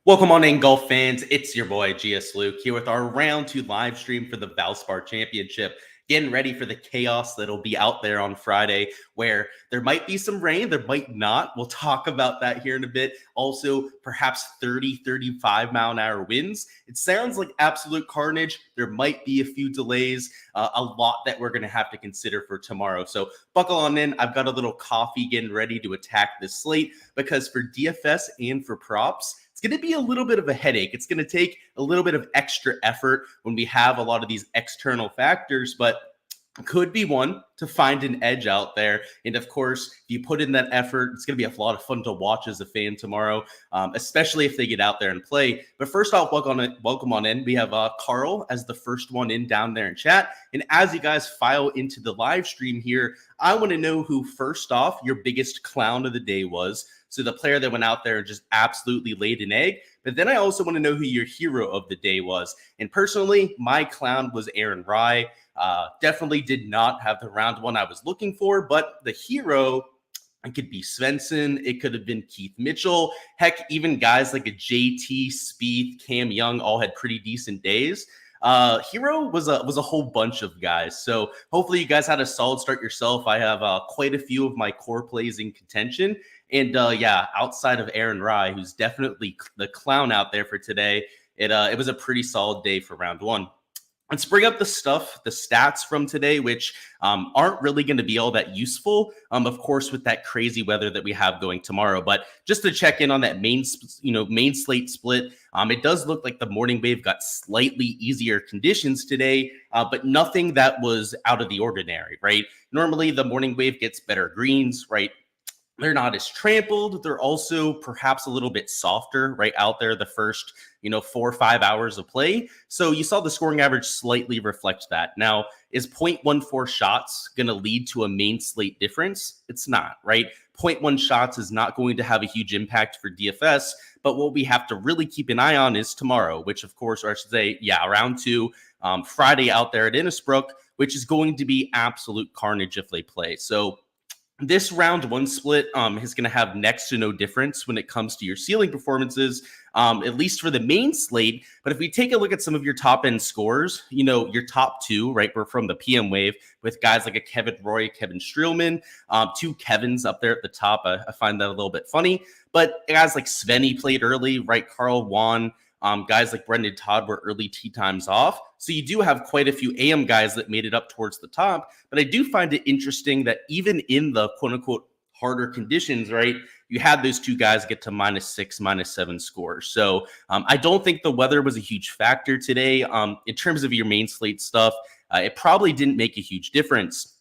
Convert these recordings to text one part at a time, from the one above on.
Welcome on in, golf fans. It's your boy Gsluke here with our round two live stream for the Valspar Championship. Getting ready for the chaos that'll be out there on Friday, where there might be some rain, there might not. We'll talk about that here in a bit. Also, perhaps 30, 35 mile an hour winds. It sounds like absolute carnage. There might be a few delays, a lot that we're going to have to consider for tomorrow. So buckle on in. I've got a little coffee getting ready to attack this slate because for DFS and for props, going to be a little bit of a headache. It's going to take a little bit of extra effort when we have a lot of these external factors, but could be one to find an edge out there. And of course, if you put in that effort, it's going to be a lot of fun to watch as a fan tomorrow, especially if they get out there and play. But first off, welcome on in. We have Carl as the first one in down there in chat. And as you guys file into the live stream here, I want to know who first off your biggest clown of the day was. So the player that went out there and just absolutely laid an egg. But then I also want to know who your hero of the day was. And personally, my clown was Aaron Rye. Definitely did not have the round one I was looking for, but the hero, it could be Svensson, it could have been Keith Mitchell. Heck, even guys like a JT, Spieth, Cam Young all had pretty decent days. Hero was a whole bunch of guys. So hopefully you guys had a solid start yourself. I have quite a few of my core plays in contention. And yeah, outside of Aaron Rye, who's definitely the clown out there for today, it was a pretty solid day for round one. Let's bring up the stats from today, which aren't really going to be all that useful, of course, with that crazy weather that we have going tomorrow. But just to check in on that main slate split, it does look like the morning wave got slightly easier conditions today, but nothing that was out of the ordinary, right? Normally, the morning wave gets better greens, right? They're not as trampled. They're also perhaps a little bit softer right out there the first, 4 or 5 hours of play. So you saw the scoring average slightly reflect that. Now, is 0.14 shots going to lead to a main slate difference? It's not, right? 0.1 shots is not going to have a huge impact for DFS. But what we have to really keep an eye on is tomorrow, which of course, or I should say, round two, Friday out there at Innisbrook, which is going to be absolute carnage if they play. So this round one split is going to have next to no difference when it comes to your ceiling performances, at least for the main slate. But if we take a look at some of your top end scores, your top two, right, were from the PM wave with guys like a Kevin Roy, Kevin Streelman, two Kevins up there at the top. I find that a little bit funny. But guys like Svenny played early, right? Carl Wan. Guys like Brendan Todd were early tee times off. So you do have quite a few AM guys that made it up towards the top. But I do find it interesting that even in the quote unquote harder conditions, right, you had those two guys get to -6, -7 scores. So I don't think the weather was a huge factor today. In terms of your main slate stuff, it probably didn't make a huge difference.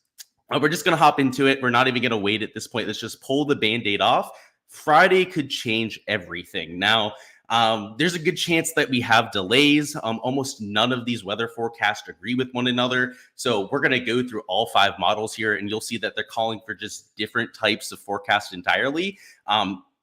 We're just going to hop into it. We're not even going to wait at this point. Let's just pull the Band-Aid off. Friday could change everything. Now, there's a good chance that we have delays. Almost none of these weather forecasts agree with one another. So we're going to go through all 5 models here, and you'll see that they're calling for just different types of forecast entirely,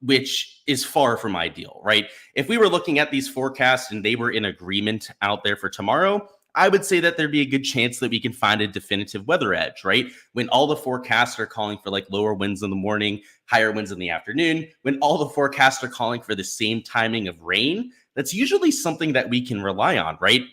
which is far from ideal, right? If we were looking at these forecasts and they were in agreement out there for tomorrow, I would say that there'd be a good chance that we can find a definitive weather edge, right? When all the forecasts are calling for like lower winds in the morning, higher winds in the afternoon, when all the forecasts are calling for the same timing of rain, that's usually something that we can rely on, right?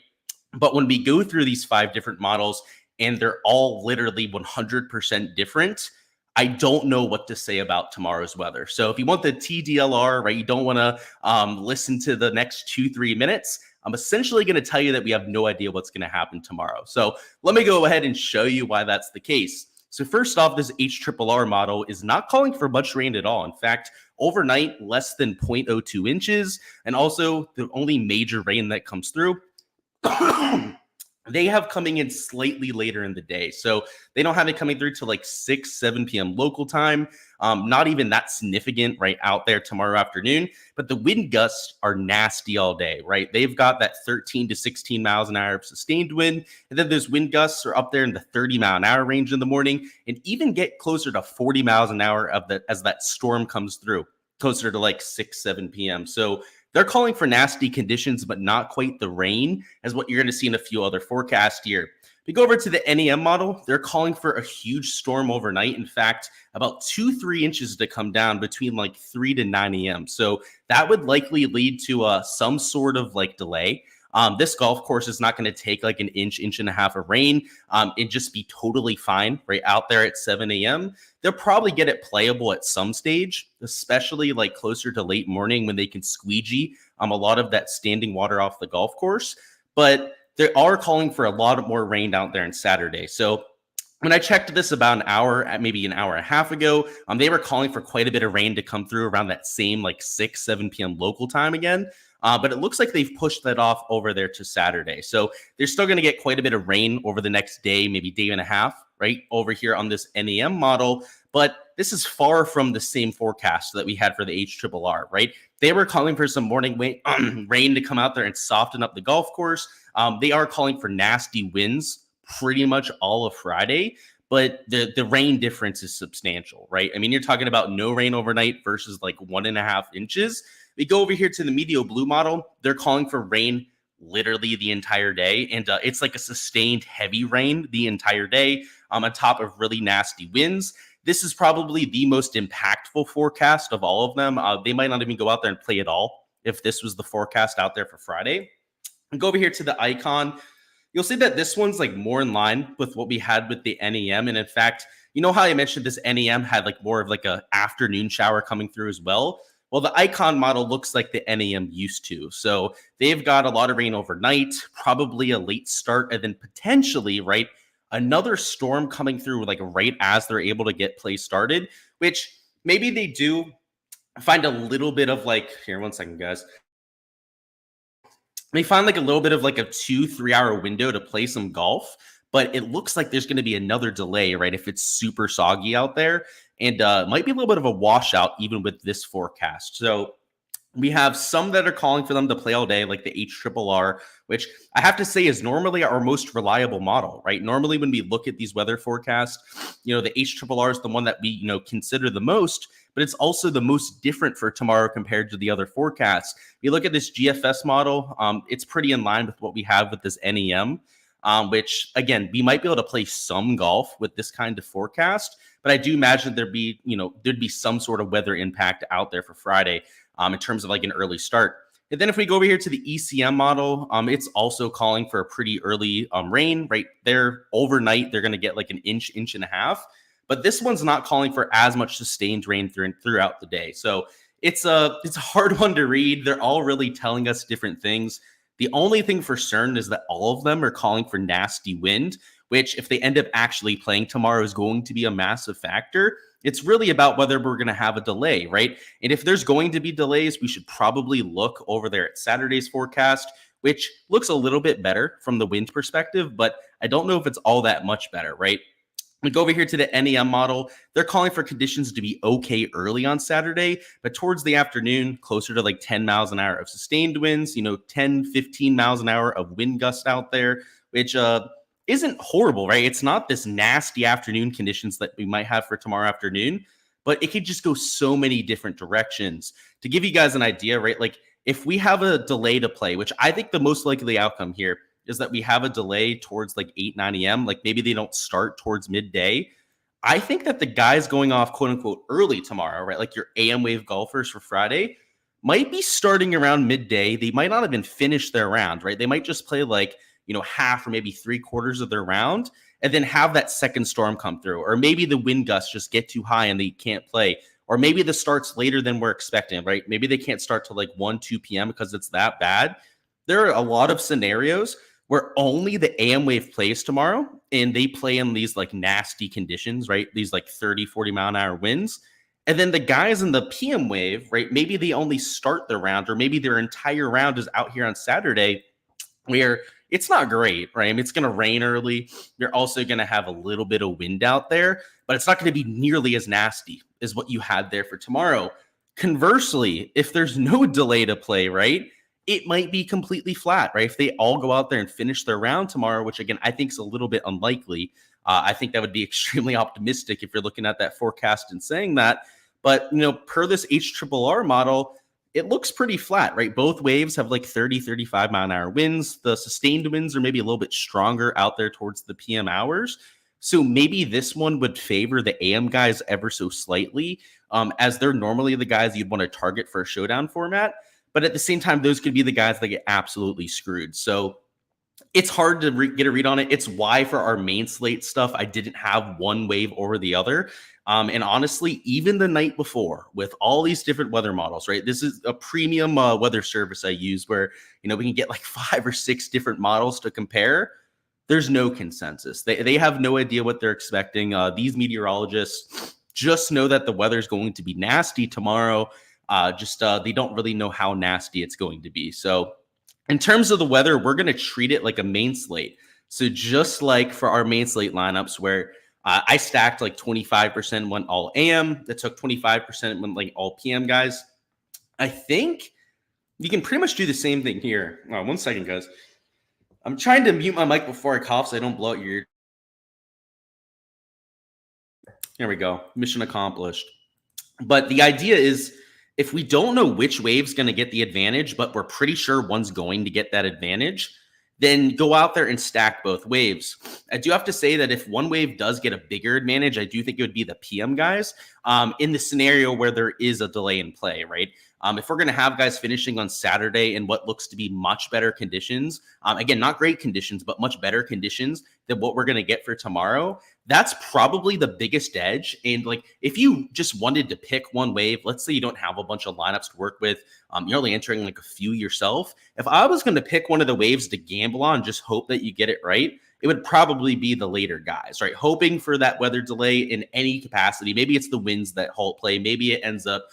But when we go through these 5 different models and they're all literally 100% different, I don't know what to say about tomorrow's weather. So if you want the TDLR, right, you don't want to listen to the next 2-3 minutes, I'm essentially going to tell you that we have no idea what's going to happen tomorrow. So let me go ahead and show you why that's the case. So first off, this HRRR model is not calling for much rain at all. In fact, overnight, less than 0.02 inches. And also the only major rain that comes through they have coming in slightly later in the day. So they don't have it coming through till like 6, 7 p.m. local time. Not even that significant right out there tomorrow afternoon. But the wind gusts are nasty all day, right? They've got that 13 to 16 miles an hour of sustained wind. And then those wind gusts are up there in the 30 mile an hour range in the morning and even get closer to 40 miles an hour as that storm comes through, closer to like 6, 7 p.m. So they're calling for nasty conditions, but not quite the rain as what you're going to see in a few other forecasts here. We go over to the NEM model. They're calling for a huge storm overnight. In fact, about 2-3 inches to come down between like 3 to 9 a.m. So that would likely lead to some sort of like delay. This golf course is not going to take like an inch and a half of rain. It'd just be totally fine right out there at 7 a.m. They'll probably get it playable at some stage, especially like closer to late morning when they can squeegee a lot of that standing water off the golf course. But they are calling for a lot more rain out there on Saturday. So when I checked this about an hour, maybe an hour and a half ago, they were calling for quite a bit of rain to come through around that same like 7 p.m. local time again. But it looks like they've pushed that off over there to Saturday. So they're still going to get quite a bit of rain over the next day, maybe day and a half, right over here on this NEM model. But this is far from the same forecast that we had for the HRRR, right? They were calling for some morning rain to come out there and soften up the golf course. They are calling for nasty winds pretty much all of Friday, but the rain difference is substantial, right? I mean, you're talking about no rain overnight versus like 1.5 inches. We go over here to the Medio Blue model. They're calling for rain literally the entire day, and it's like a sustained heavy rain the entire day on top of really nasty winds. This is probably the most impactful forecast of all of them. They might not even go out there and play at all if this was the forecast out there for Friday. And go over here to the Icon. You'll see that this one's like more in line with what we had with the NEM. And in fact, you know how I mentioned this NEM had like more of like a afternoon shower coming through as well? Well, the Icon model looks like the NEM used to. So they've got a lot of rain overnight, probably a late start, and then potentially, right, another storm coming through like right as they're able to get play started, which maybe they do find a little bit of like, here, 1 second, guys. They find like a little bit of like a 2-3 hour window to play some golf, but it looks like there's going to be another delay, right? If it's super soggy out there, and might be a little bit of a washout even with this forecast. So we have some that are calling for them to play all day, like the HRRR, which I have to say is normally our most reliable model, right? Normally when we look at these weather forecasts, the HRRR is the one that we, consider the most, but it's also the most different for tomorrow compared to the other forecasts. If you look at this GFS model, it's pretty in line with what we have with this NEM, which again, we might be able to play some golf with this kind of forecast, but I do imagine there'd be some sort of weather impact out there for Friday in terms of like an early start. And then if we go over here to the ECM model, it's also calling for a pretty early rain right there overnight. They're going to get like an inch and a half, but this one's not calling for as much sustained rain throughout the day. So it's a hard one to read. They're all really telling us different things. The only thing for certain is that all of them are calling for nasty wind, which if they end up actually playing tomorrow is going to be a massive factor. It's really about whether we're going to have a delay, right? And if there's going to be delays, we should probably look over there at Saturday's forecast, which looks a little bit better from the wind perspective, but I don't know if it's all that much better, right? We go over here to the NEM model. They're calling for conditions to be okay early on Saturday, but towards the afternoon, closer to like 10 miles an hour of sustained winds, 10, 15 miles an hour of wind gust out there, which isn't horrible, right? It's not this nasty afternoon conditions that we might have for tomorrow afternoon, but it could just go so many different directions. To give you guys an idea, right? Like if we have a delay to play, which I think the most likely outcome here is that we have a delay towards like 8, 9 a.m. Like maybe they don't start towards midday. I think that the guys going off quote unquote early tomorrow, right? Like your AM wave golfers for Friday might be starting around midday. They might not have even finished their round, right? They might just play like, half or maybe 3/4 of their round and then have that second storm come through. Or maybe the wind gusts just get too high and they can't play. Or maybe the start's later than we're expecting, right? Maybe they can't start till like 1, 2 p.m. because it's that bad. There are a lot of scenarios where only the AM wave plays tomorrow and they play in these like nasty conditions, right? These like 30, 40 mile an hour winds. And then the guys in the PM wave, right? Maybe they only start their round or maybe their entire round is out here on Saturday where it's not great, right? I mean, it's going to rain early. You're also going to have a little bit of wind out there, but it's not going to be nearly as nasty as what you had there for tomorrow. Conversely, if there's no delay to play, right? It might be completely flat, right? If they all go out there and finish their round tomorrow, which again, I think is a little bit unlikely. I think that would be extremely optimistic if you're looking at that forecast and saying that. But, per this HRRR model, it looks pretty flat, right? Both waves have like 30, 35 mile an hour winds. The sustained winds are maybe a little bit stronger out there towards the PM hours. So maybe this one would favor the AM guys ever so slightly, as they're normally the guys you'd want to target for a showdown format. But at the same time, those could be the guys that get absolutely screwed. So it's hard to get a read on it. It's why for our main slate stuff, I didn't have one wave over the other. And honestly, even the night before with all these different weather models, right? This is a premium weather service I use where, we can get like 5 or 6 different models to compare. There's no consensus. They have no idea what they're expecting. These meteorologists just know that the weather's going to be nasty tomorrow. They don't really know how nasty it's going to be. So in terms of the weather, we're going to treat it like a main slate. So just like for our main slate lineups where I stacked like 25% went all AM, that took 25% went like all PM guys. I think you can pretty much do the same thing here. Oh, 1 second, guys. I'm trying to mute my mic before I cough so I don't blow out your ear. There we go. Mission accomplished. But the idea is, if we don't know which wave's going to get the advantage, but we're pretty sure one's going to get that advantage, then go out there and stack both waves. I do have to say that if one wave does get a bigger advantage, I do think it would be the PM guys in the scenario where there is a delay in play, right? If we're going to have guys finishing on Saturday in what looks to be much better conditions, again, not great conditions, but much better conditions than what we're going to get for tomorrow, that's probably the biggest edge. And like, if you just wanted to pick one wave, let's say you don't have a bunch of lineups to work with, you're only entering like a few yourself. If I was going to pick one of the waves to gamble on, just hope that you get it right, it would probably be the later guys, right? Hoping for that weather delay in any capacity. Maybe it's the winds that halt play. Maybe it ends up,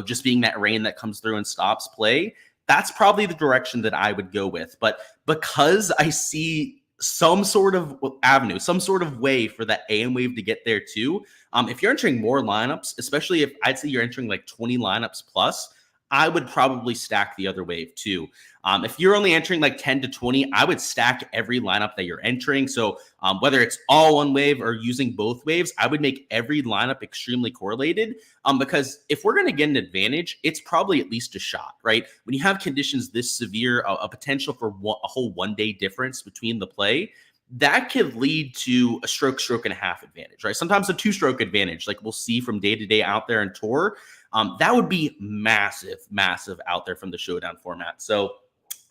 just being that rain that comes through and stops play. That's probably the direction that I would go with. But because I see some sort of avenue, some sort of way for that AM wave to get there too, if you're entering more lineups, especially if I'd say you're entering like 20 lineups plus, I would probably stack the other wave too. If you're only entering like 10 to 20, I would stack every lineup that you're entering. So whether it's all one wave or using both waves, I would make every lineup extremely correlated because if we're going to get an advantage, it's probably at least a shot, right? When you have conditions this severe, a potential for a whole 1 day difference between the play, that could lead to a stroke and a half advantage, right? Sometimes a 2-stroke advantage, like we'll see from day to day out there in tour. That would be massive out there from the showdown format. So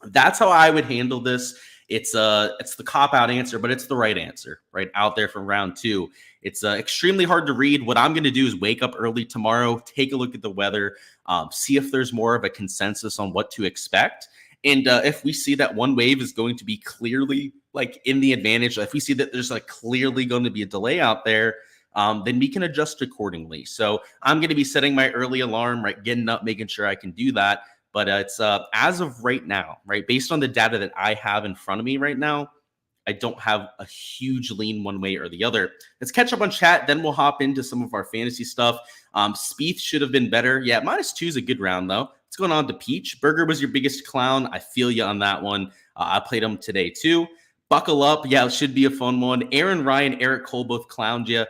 that's how I would handle this. It's the cop-out answer, but it's the right answer, right? Out there from round 2. It's extremely hard to read. What I'm going to do is wake up early tomorrow, take a look at the weather, see if there's more of a consensus on what to expect. And if we see that one wave is going to be clearly like in the advantage, if we see that there's like clearly going to be a delay out there, then we can adjust accordingly. So I'm going to be setting my early alarm, right? Getting up, making sure I can do that. But it's as of right now, right? Based on the data that I have in front of me right now, I don't have a huge lean one way or the other. Let's catch up on chat. Then we'll hop into some of our fantasy stuff. Spieth should have been better. Yeah, -2 is a good round though. What's going on to Peach? Burger was your biggest clown. I feel you on that one. I played him today too. Buckle up. Yeah, it should be a fun one. Aaron, Ryan, Eric Cole both clowned you.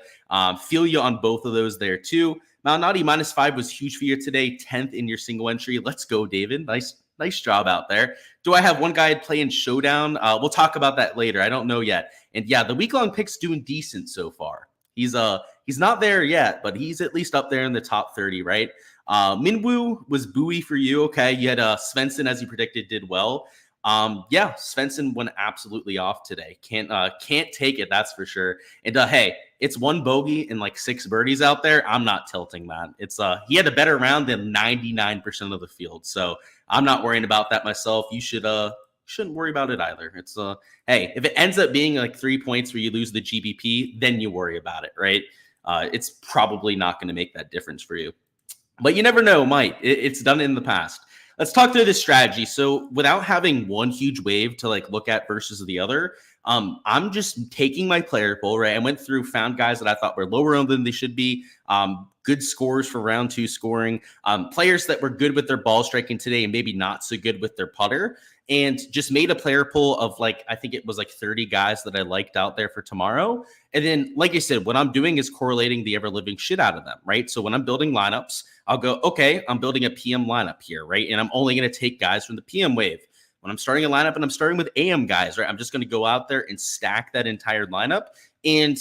Feel you on both of those there too. Malnati -5 was huge for you today. 10th in your single entry. Let's go, David. Nice job out there. Do I have one guy I'd play in Showdown? We'll talk about that later. I don't know yet. And yeah, the week-long pick's doing decent so far. He's not there yet, but he's at least up there in the top 30, right? Minwoo was buoy for you. Okay, you had Svensson, as you predicted, did well. Yeah, Svensson went absolutely off today. Can't take it, that's for sure. And hey, it's 1 bogey and like 6 birdies out there. I'm not tilting that. It's he had a better round than 99% of the field. So I'm not worrying about that myself. You shouldn't worry about it either. It's hey, if it ends up being like 3 points where you lose the GBP, then you worry about it, right? It's probably not going to make that difference for you. But you never know, might. It's done in the past. Let's talk through this strategy. So without having one huge wave to like look at versus the other, I'm just taking my player pool, right? I went through, found guys that I thought were lower owned than they should be. Good scores for round 2 scoring. Players that were good with their ball striking today and maybe not so good with their putter. And just made a player pool of like, I think it was like 30 guys that I liked out there for tomorrow. And then, like I said, what I'm doing is correlating the ever living shit out of them, right? So when I'm building lineups, I'll go, okay, I'm building a PM lineup here, right? And I'm only going to take guys from the PM wave. When I'm starting a lineup and I'm starting with AM guys, right? I'm just going to go out there and stack that entire lineup. And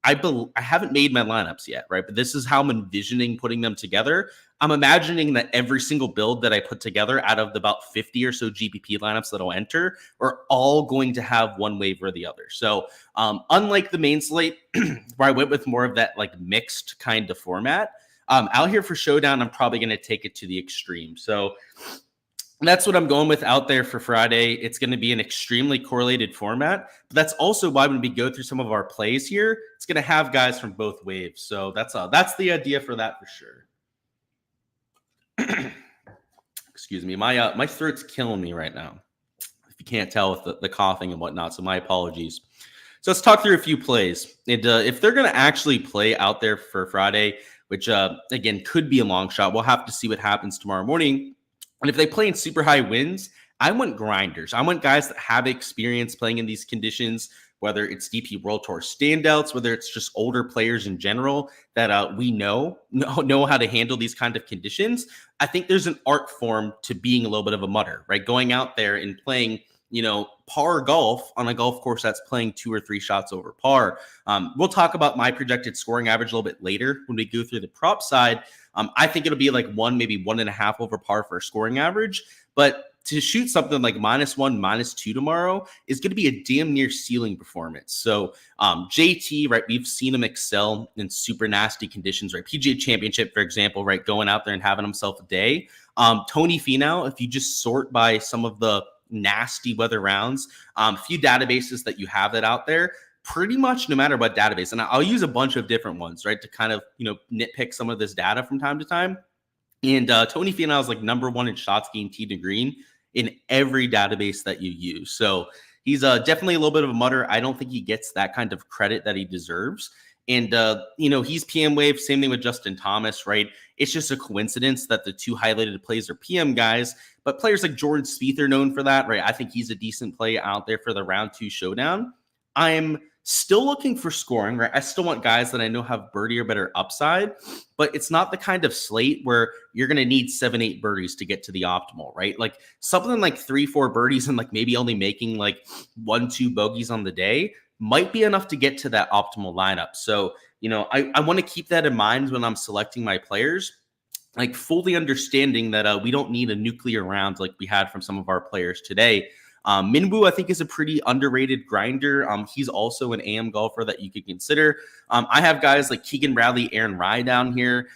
I haven't made my lineups yet, right? But this is how I'm envisioning putting them together. I'm imagining that every single build that I put together out of the about 50 or so GPP lineups that I'll enter are all going to have one wave or the other. So unlike the main slate, where I went with more of that like mixed kind of format, out here for Showdown, I'm probably going to take it to the extreme. So that's what I'm going with out there for Friday. It's going to be an extremely correlated format, but that's also why when we go through some of our plays here, it's going to have guys from both waves. So that's the idea for that for sure. Excuse me, my throat's killing me right now, if you can't tell with the coughing and whatnot. So my apologies. So let's talk through a few plays. And if they're going to actually play out there for Friday, which again could be a long shot, we'll have to see what happens tomorrow morning. And if they play in super high winds, I want grinders. I want guys that have experience playing in these conditions, whether it's DP World Tour standouts, whether it's just older players in general that we know how to handle these kind of conditions. I think there's an art form to being a little bit of a mutter, right? Going out there and playing, par golf on a golf course that's playing 2 or 3 shots over par. We'll talk about my projected scoring average a little bit later when we go through the prop side. I think it'll be like 1, maybe 1.5 over par for a scoring average. But to shoot something like -1, -2 tomorrow is going to be a damn near ceiling performance. So JT, right, we've seen him excel in super nasty conditions, right? PGA Championship, for example, right, going out there and having himself a day. Tony Finau, if you just sort by some of the nasty weather rounds, a few databases that you have that out there, pretty much no matter what database, and I'll use a bunch of different ones, right, to kind of, nitpick some of this data from time to time. And Tony Finau is like #1 in shots gained tee to green in every database that you use. So he's definitely a little bit of a mutter. I don't think he gets that kind of credit that he deserves. And, he's PM wave. Same thing with Justin Thomas, right? It's just a coincidence that the 2 highlighted plays are PM guys, but players like Jordan Spieth are known for that, right? I think he's a decent play out there for the round 2 showdown. I'm still looking for scoring, right? I still want guys that I know have birdie or better upside, but it's not the kind of slate where you're going to need 7-8 birdies to get to the optimal, right? Like something like 3-4 birdies and like maybe only making like 1-2 bogeys on the day might be enough to get to that optimal lineup. So, I want to keep that in mind when I'm selecting my players, like fully understanding that we don't need a nuclear round like we had from some of our players today. Minwoo, I think, is a pretty underrated grinder. He's also an AM golfer that you could consider. I have guys like Keegan Bradley, Aaron Rye down here.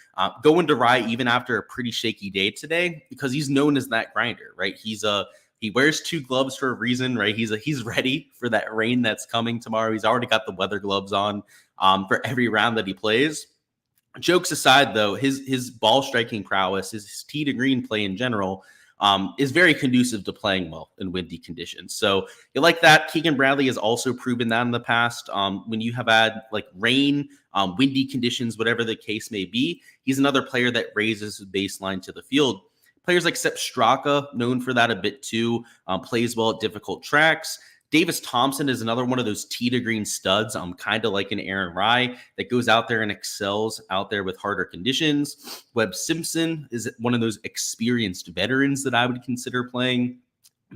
Going to Rye even after a pretty shaky day today because he's known as that grinder, right? He wears 2 gloves for a reason, right? He's ready for that rain that's coming tomorrow. He's already got the weather gloves on for every round that he plays. Jokes aside, though, his ball striking prowess, his tee to green play in general, is very conducive to playing well in windy conditions. So you like that. Keegan Bradley has also proven that in the past. When you have had like rain, windy conditions, whatever the case may be, he's another player that raises his baseline to the field. Players like Sepp Straka, known for that a bit too, plays well at difficult tracks. Davis Thompson is another one of those tee to green studs, kind of like an Aaron Rye that goes out there and excels out there with harder conditions. Webb Simpson is one of those experienced veterans that I would consider playing.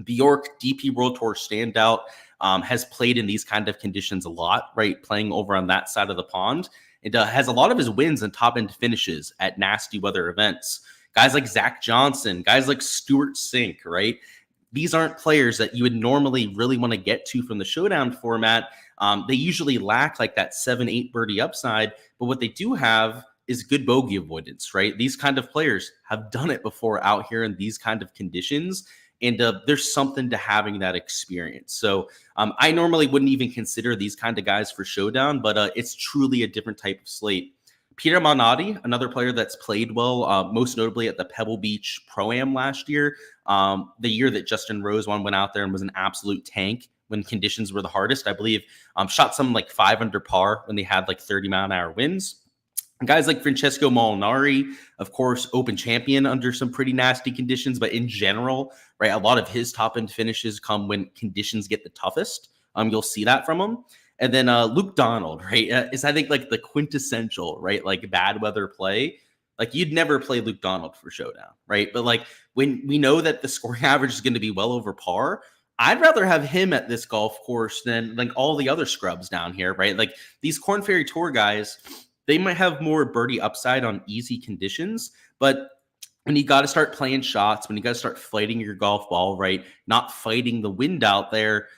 Bjork, DP World Tour standout, has played in these kind of conditions a lot, right? Playing over on that side of the pond. It has a lot of his wins and top end finishes at nasty weather events. Guys like Zach Johnson, guys like Stuart Sink, right? These aren't players that you would normally really want to get to from the showdown format. They usually lack like that 7-8 birdie upside, but what they do have is good bogey avoidance, right? These kind of players have done it before out here in these kind of conditions, and there's something to having that experience. So I normally wouldn't even consider these kind of guys for showdown, but it's truly a different type of slate. Peter Malnati, another player that's played well, most notably at the Pebble Beach Pro-Am last year, the year that Justin Rose went out there and was an absolute tank when conditions were the hardest. I believe shot some like 5 under par when they had like 30-mile-an-hour winds. Guys like Francesco Molinari, of course, Open champion under some pretty nasty conditions, but in general, right, a lot of his top end finishes come when conditions get the toughest. You'll see that from him. And then Luke Donald, right, is I think like the quintessential, right, like bad weather play. Like you'd never play Luke Donald for Showdown, right? But like when we know that the scoring average is going to be well over par, I'd rather have him at this golf course than like all the other scrubs down here, right? Like these Korn Ferry Tour guys, they might have more birdie upside on easy conditions, but when you got to start playing shots, when you got to start fighting your golf ball, right? Not fighting the wind out there,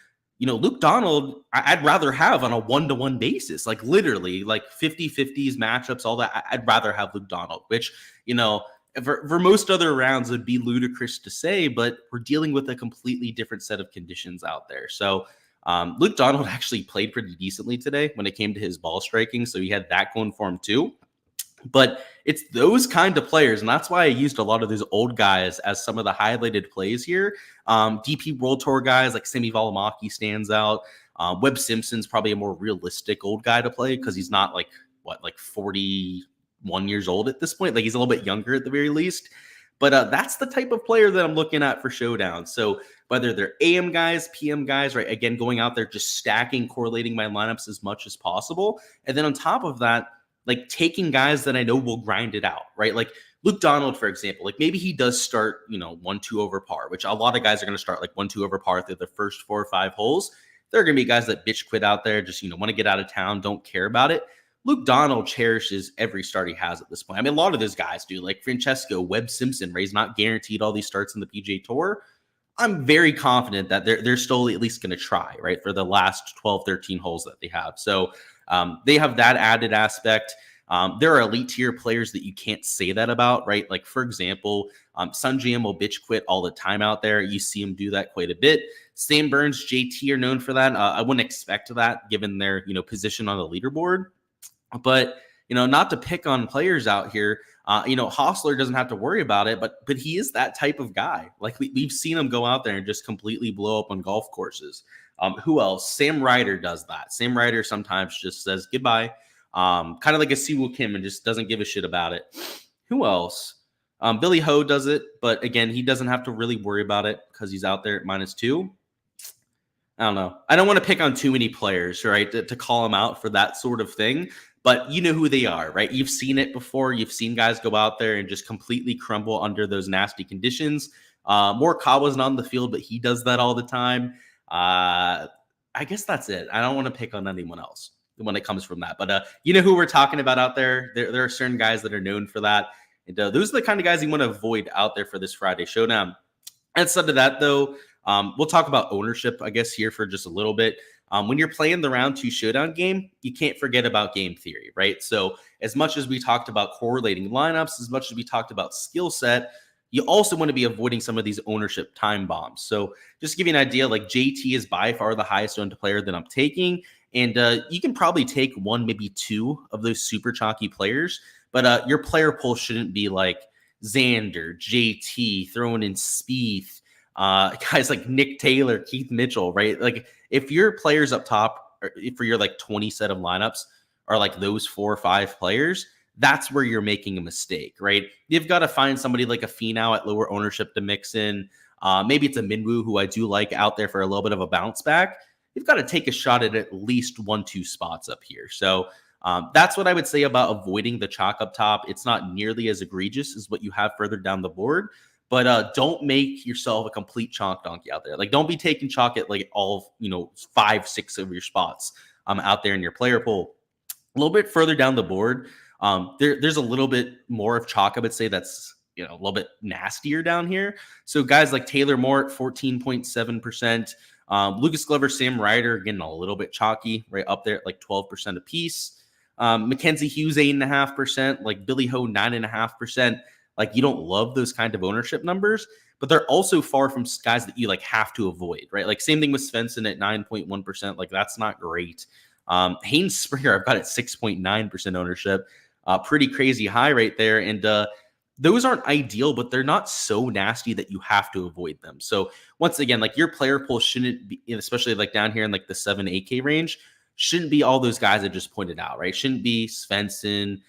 Luke Donald, I'd rather have on a 1-to-1 basis, like literally like 50-50s matchups, all that. I'd rather have Luke Donald, which, for most other rounds would be ludicrous to say, but we're dealing with a completely different set of conditions out there. So Luke Donald actually played pretty decently today when it came to his ball striking. So he had that going for him too. But it's those kind of players, and that's why I used a lot of these old guys as some of the highlighted plays here. DP World Tour guys like Semi Valimaki stands out. Webb Simpson's probably a more realistic old guy to play because he's not like 41 years old at this point. Like he's a little bit younger at the very least. But that's the type of player that I'm looking at for Showdown. So whether they're AM guys, PM guys, right? Again, going out there, just stacking, correlating my lineups as much as possible. And then on top of that, like taking guys that I know will grind it out, right? Like Luke Donald, for example, like maybe he does start, 1-2 over par, which a lot of guys are going to start like 1-2 over par through the first 4 or 5 holes. There are going to be guys that bitch quit out there, just, want to get out of town, don't care about it. Luke Donald cherishes every start he has at this point. I mean, a lot of those guys do, like Francesco, Webb Simpson, Ray's not guaranteed all these starts in the PGA Tour. I'm very confident that they're still at least going to try, right, for the last 12, 13 holes that they have. So they have that added aspect. There are elite tier players that you can't say that about, right? Like, for example, Sungjae will bitch quit all the time out there. You see him do that quite a bit. Sam Burns, JT are known for that. I wouldn't expect that given their, position on the leaderboard. But, not to pick on players out here, Hostler doesn't have to worry about it, but he is that type of guy. Like we've seen him go out there and just completely blow up on golf courses. Who else? Sam Ryder does that. Sam Ryder sometimes just says goodbye, kind of like a Siwoo Kim, and just doesn't give a shit about it. Who else? Billy Ho does it, but again, he doesn't have to really worry about it because he's out there at -2. I don't know. I don't want to pick on too many players, right, to call them out for that sort of thing. But you know who they are, right? You've seen it before. You've seen guys go out there and just completely crumble under those nasty conditions. Morikawa's not on the field, but he does that all the time. I guess that's it. I don't want to pick on anyone else when it comes from that. But you know who we're talking about out there. There are certain guys that are known for that. And those are the kind of guys you want to avoid out there for this Friday Showdown. Outside of that, though, we'll talk about ownership, I guess, here for just a little bit. When you're playing the round 2 Showdown game, you can't forget about game theory, right? So as much as we talked about correlating lineups, as much as we talked about skill set, you also want to be avoiding some of these ownership time bombs. So just to give you an idea, like JT is by far the highest owned player that I'm taking. And you can probably take 1, maybe 2 of those super chalky players. But your player pool shouldn't be like Xander, JT, throwing in Spieth, guys like Nick Taylor, Keith Mitchell, right? Like if your players up top, or for your like 20 set of lineups are like those 4 or 5 players, that's where you're making a mistake, right? You've got to find somebody like a Finau at lower ownership to mix in. Maybe it's a Minwoo, who I do like out there for a little bit of a bounce back. You've got to take a shot at least 1-2 spots up here. So that's what I would say about avoiding the chalk up top. It's not nearly as egregious as what you have further down the board. But don't make yourself a complete chalk donkey out there. Like, don't be taking chalk at like all, 5, 6 of your spots out there in your player pool. A little bit further down the board, there's a little bit more of chalk, I would say, that's, a little bit nastier down here. So guys like Taylor Moore at 14.7%. Lucas Glover, Sam Ryder, getting a little bit chalky, right up there at like 12% apiece. Mackenzie Hughes, 8.5%. Like Billy Ho, 9.5%. Like, you don't love those kind of ownership numbers, but they're also far from guys that you like have to avoid, right? Like same thing with Svensson at 9.1%. Like that's not great. Haynes Springer, I've got at 6.9% ownership. Pretty crazy high right there. And those aren't ideal, but they're not so nasty that you have to avoid them. So once again, like your player pool shouldn't be, especially like down here in like the 7-8K range, shouldn't be all those guys I just pointed out, right? Shouldn't be Svensson,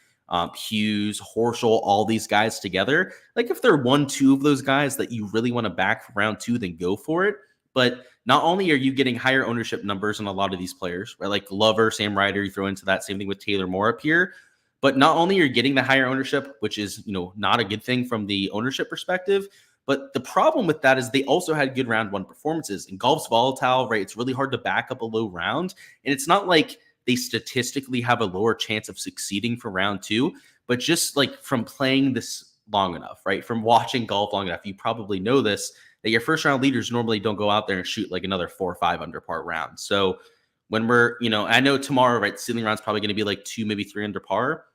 Hughes, Horschel, all these guys together. Like if they're 1, 2 of those guys that you really want to back for round 2, then go for it. But not only are you getting higher ownership numbers on a lot of these players, right? Like Glover, Sam Ryder, you throw into that. Same thing with Taylor Moore up here. But not only are you getting the higher ownership, which is, not a good thing from the ownership perspective, but the problem with that is they also had good round 1 performances. And golf's volatile, right? It's really hard to back up a low round. And it's not like they statistically have a lower chance of succeeding for round 2, but just like from playing this long enough, right? From watching golf long enough, you probably know this, that your first round leaders normally don't go out there and shoot like another 4 or 5 under par round. So when we're, I know tomorrow, right, ceiling round's probably going to be like 2, maybe 3 under par.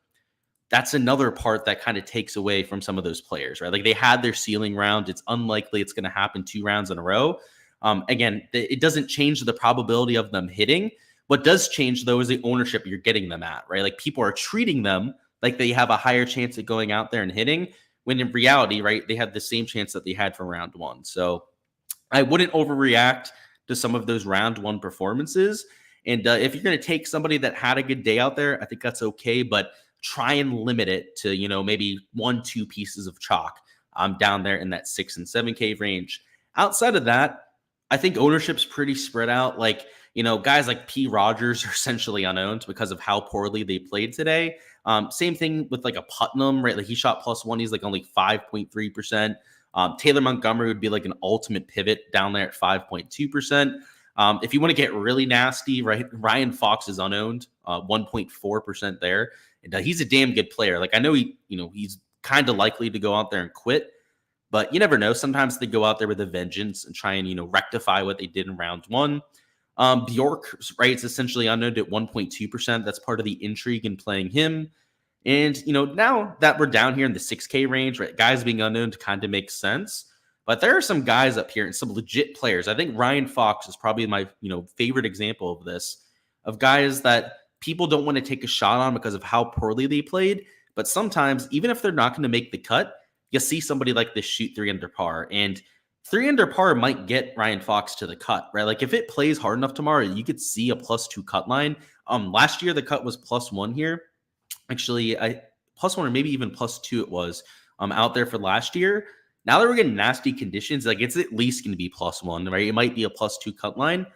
That's another part that kind of takes away from some of those players, right? Like they had their ceiling round. It's unlikely it's going to happen 2 rounds in a row. Again, it doesn't change the probability of them hitting. What does change, though, is the ownership you're getting them at, right? Like people are treating them like they have a higher chance of going out there and hitting, when in reality, right, they have the same chance that they had for round 1. So I wouldn't overreact to some of those round 1 performances. And if you're going to take somebody that had a good day out there, I think that's okay. But try and limit it to, maybe 1-2 pieces of chalk down there in that 6 and 7K range. Outside of that, I think ownership's pretty spread out. Like, guys like P. Rogers are essentially unowned because of how poorly they played today. Same thing with like a Putnam, right? Like he shot +1. He's like only 5.3%. Taylor Montgomery would be like an ultimate pivot down there at 5.2%. If you want to get really nasty, right? Ryan Fox is unowned, 1.4% there. And he's a damn good player. Like I know he's kind of likely to go out there and quit, but you never know. Sometimes they go out there with a vengeance and try and rectify what they did in round 1. Bjork, right? It's essentially unknown at 1.2%. That's part of the intrigue in playing him. And now that we're down here in the 6K range, right? Guys being unknown kind of makes sense. But there are some guys up here and some legit players. I think Ryan Fox is probably my favorite example of this, of guys that people don't want to take a shot on because of how poorly they played. But sometimes, even if they're not going to make the cut, you'll see somebody like this shoot 3 under par. And 3 under par might get Ryan Fox to the cut, right? Like if it plays hard enough tomorrow, you could see a +2 cut line. Last year, the cut was +1 here. Actually, +1 or maybe even +2 it was out there for last year. Now that we're getting nasty conditions, like it's at least going to be +1, right? It might be a +2 cut line.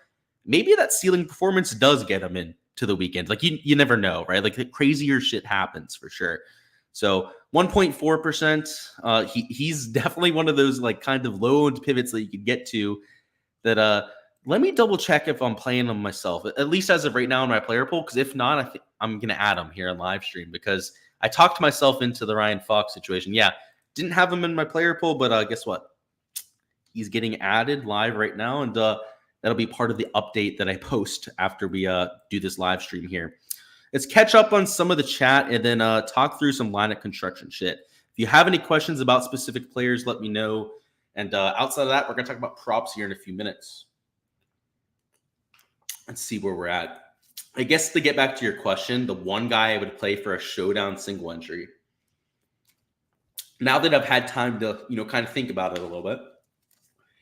Maybe that ceiling performance does get him in to the weekend. Like you never know, right? Like the crazier shit happens for sure. So 1.4%. He's definitely one of those like kind of low-owned pivots that you could get to. That let me double check if I'm playing them myself, at least as of right now in my player pool. Because if not, I think I'm gonna add him here on live stream because I talked myself into the Ryan Fox situation. Yeah, didn't have him in my player pool, but guess what? He's getting added live right now, and that'll be part of the update that I post after we do this live stream here. Let's catch up on some of the chat and then talk through some lineup construction shit. If you have any questions about specific players, let me know. And outside of that, we're going to talk about props here in a few minutes. Let's see where we're at. I guess to get back to your question, the one guy I would play for a showdown single entry. Now that I've had time to, kind of think about it a little bit,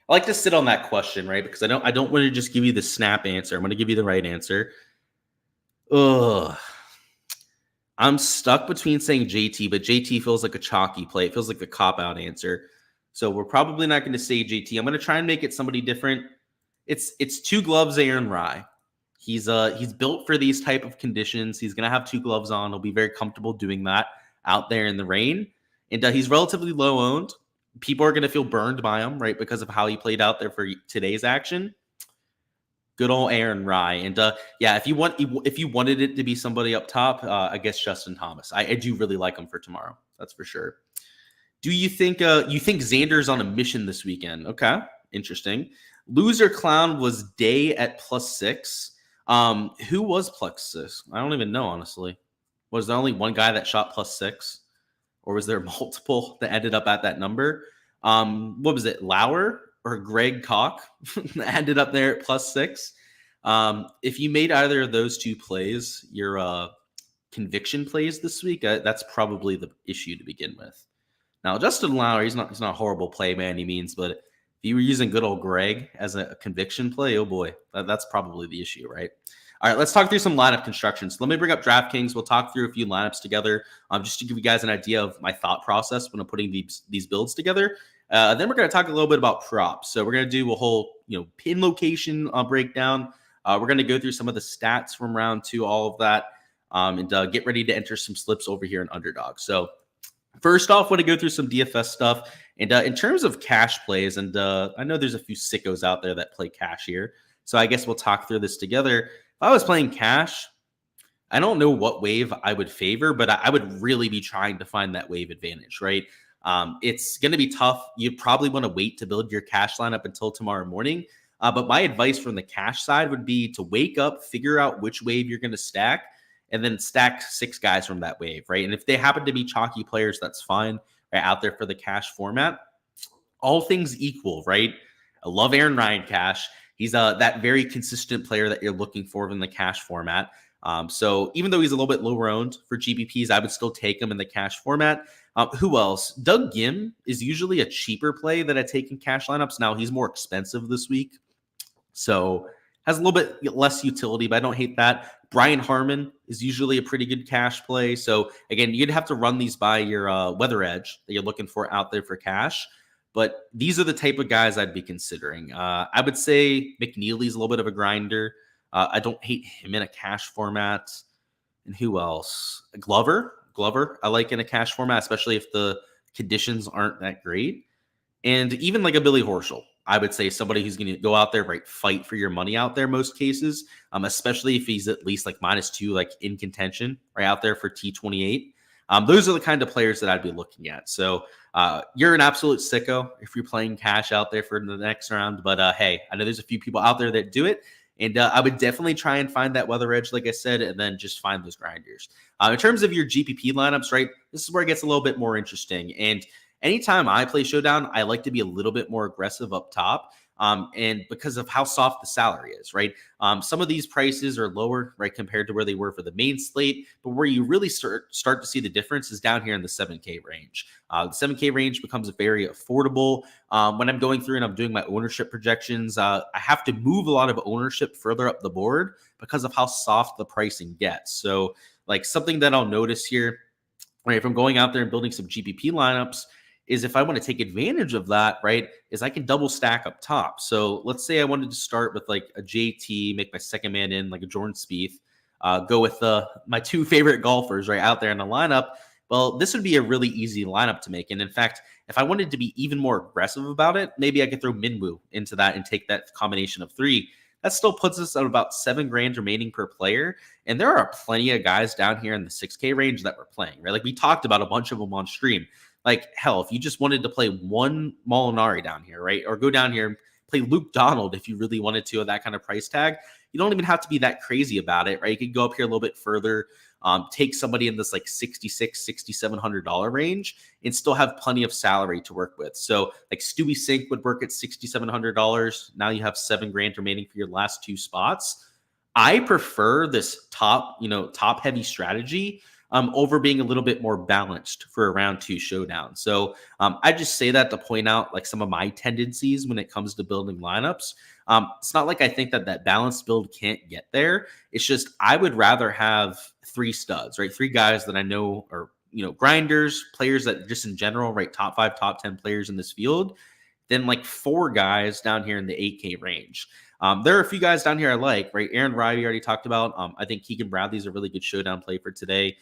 I like to sit on that question, right? Because I don't want to just give you the snap answer. I'm going to give you the right answer. Ugh. I'm stuck between saying JT, but JT feels like a chalky play. It feels like a cop-out answer. So we're probably not going to say JT. I'm going to try and make it somebody different. It's 2 gloves, Aaron Rye. He's built for these type of conditions. He's going to have 2 gloves on. He'll be very comfortable doing that out there in the rain. And he's relatively low owned. People are going to feel burned by him, right, because of how he played out there for today's action. Good old Aaron Rye. And yeah, if you wanted it to be somebody up top, I guess Justin Thomas. I do really like him for tomorrow. That's for sure. Do you think Xander's on a mission this weekend? Okay, interesting. Loser Clown was Day at +6. Who was +6? I don't even know, honestly. Was there only one guy that shot +6? Or was there multiple that ended up at that number? What was it, Lauer or Greg Koch that ended up there at +6? If you made either of those 2 plays, your conviction plays this week, that's probably the issue to begin with. Now, Justin Lowry, he's not a horrible play by any means, but if you were using good old Greg as a conviction play, oh boy, that's probably the issue, right? All right, let's talk through some lineup construction. So let me bring up Draftkings. We'll talk through a few lineups together, just to give you guys an idea of my thought process when I'm putting these builds together. Then we're going to talk a little bit about props. So we're going to do a whole pin location breakdown. We're going to go through some of the stats from round 2, all of that, and get ready to enter some slips over here in Underdog. So first off, I want to go through some DFS stuff. And in terms of cash plays, and I know there's a few sickos out there that play cash here, so I guess we'll talk through this together. If I was playing cash, I don't know what wave I would favor, but I would really be trying to find that wave advantage, right? It's going to be tough. You probably want to wait to build your cash lineup until tomorrow morning. But my advice from the cash side would be to wake up, figure out which wave you're going to stack, and then stack 6 guys from that wave, right? And if they happen to be chalky players, that's fine, right, out there for the cash format. All things equal, right? I love Aaron Ryan cash. He's that very consistent player that you're looking for in the cash format. So even though he's a little bit lower owned for GPPs, I would still take him in the cash format. Who else? Doug Gim is usually a cheaper play that I take in cash lineups. Now he's more expensive this week, so has a little bit less utility, but I don't hate that. Brian Harmon is usually a pretty good cash play. So again, you'd have to run these by your weather edge that you're looking for out there for cash. But these are the type of guys I'd be considering. I would say McNeely's a little bit of a grinder. I don't hate him in a cash format. And who else? Glover, I like in a cash format, especially if the conditions aren't that great. And even like a Billy Horschel, I would say somebody who's going to go out there, right, fight for your money out there most cases, especially if he's at least like -2, like in contention, right, out there for T28. Those are the kind of players that I'd be looking at. So you're an absolute sicko if you're playing cash out there for the next round. But hey, I know there's a few people out there that do it. And I would definitely try and find that weather edge, like I said, and then just find those grinders. In terms of your GPP lineups, right, this is where it gets a little bit more interesting. And anytime I play Showdown, I like to be a little bit more aggressive up top. And because of how soft the salary is, right? Some of these prices are lower, right, compared to where they were for the main slate. But where you really start to see the difference is down here in the 7K range. The 7K range becomes very affordable. When I'm going through and I'm doing my ownership projections, I have to move a lot of ownership further up the board because of how soft the pricing gets. So like something that I'll notice here, right, if I'm going out there and building some GPP lineups, is if I want to take advantage of that, right, is I can double stack up top. So let's say I wanted to start with like a JT, make my second man in like a Jordan Spieth, go with my 2 favorite golfers right out there in the lineup. Well, this would be a really easy lineup to make. And in fact, if I wanted to be even more aggressive about it, maybe I could throw Minwoo into that and take that combination of 3. That still puts us at about $7,000 remaining per player. And there are plenty of guys down here in the 6K range that we're playing, right? Like we talked about a bunch of them on stream. Like, hell, if you just wanted to play one Molinari down here, right? Or go down here and play Luke Donald if you really wanted to at that kind of price tag. You don't even have to be that crazy about it, right? You could go up here a little bit further, take somebody in this like $6,600, $6,700 range and still have plenty of salary to work with. So like Stewie Sink would work at $6,700. Now you have $7,000 remaining for your last 2 spots. I prefer this top heavy strategy over being a little bit more balanced for a round 2 showdown. So I just say that to point out like some of my tendencies when it comes to building lineups. It's not like I think that balanced build can't get there. It's just I would rather have 3 studs, right? 3 guys that I know are grinders, players that just in general, right, top 5, top 10 players in this field, than like 4 guys down here in the 8K range. There are a few guys down here I like, right? Aaron Rye, we already talked about. I think Keegan Bradley's a really good showdown play for today.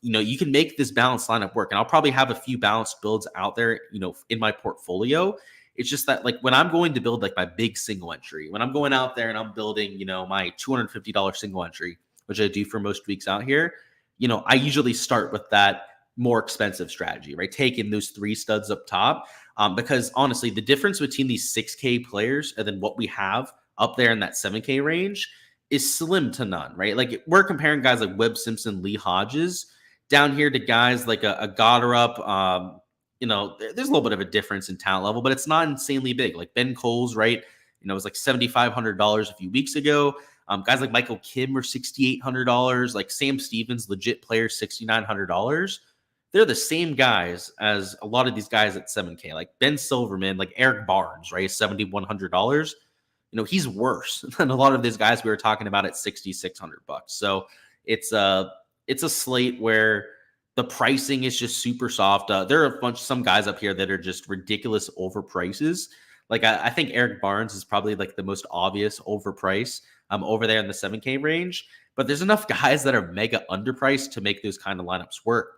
You can make this balanced lineup work, and I'll probably have a few balanced builds out there, in my portfolio. It's just that like when I'm going to build like my big single entry, when I'm going out there and I'm building, my $250 single entry, which I do for most weeks out here, I usually start with that more expensive strategy, right? Taking those 3 studs up top. Because honestly, the difference between these 6K players and then what we have up there in that 7K range is slim to none, right? Like we're comparing guys like Webb Simpson, Lee Hodges down here to guys like a Goddard. There's a little bit of a difference in talent level, but it's not insanely big. Like Ben Coles, right? It was like $7,500 a few weeks ago. Guys like Michael Kim were $6,800. Like Sam Stevens, legit player, $6,900. they're the same guys as a lot of these guys at 7K, like Ben Silverman, like Eric Barnes, right? $7,100. He's worse than a lot of these guys we were talking about at $6,600. So it's a slate where the pricing is just super soft. There are some guys up here that are just ridiculous overprices. Like I think Eric Barnes is probably like the most obvious overprice over there in the 7K range. But there's enough guys that are mega underpriced to make those kind of lineups work.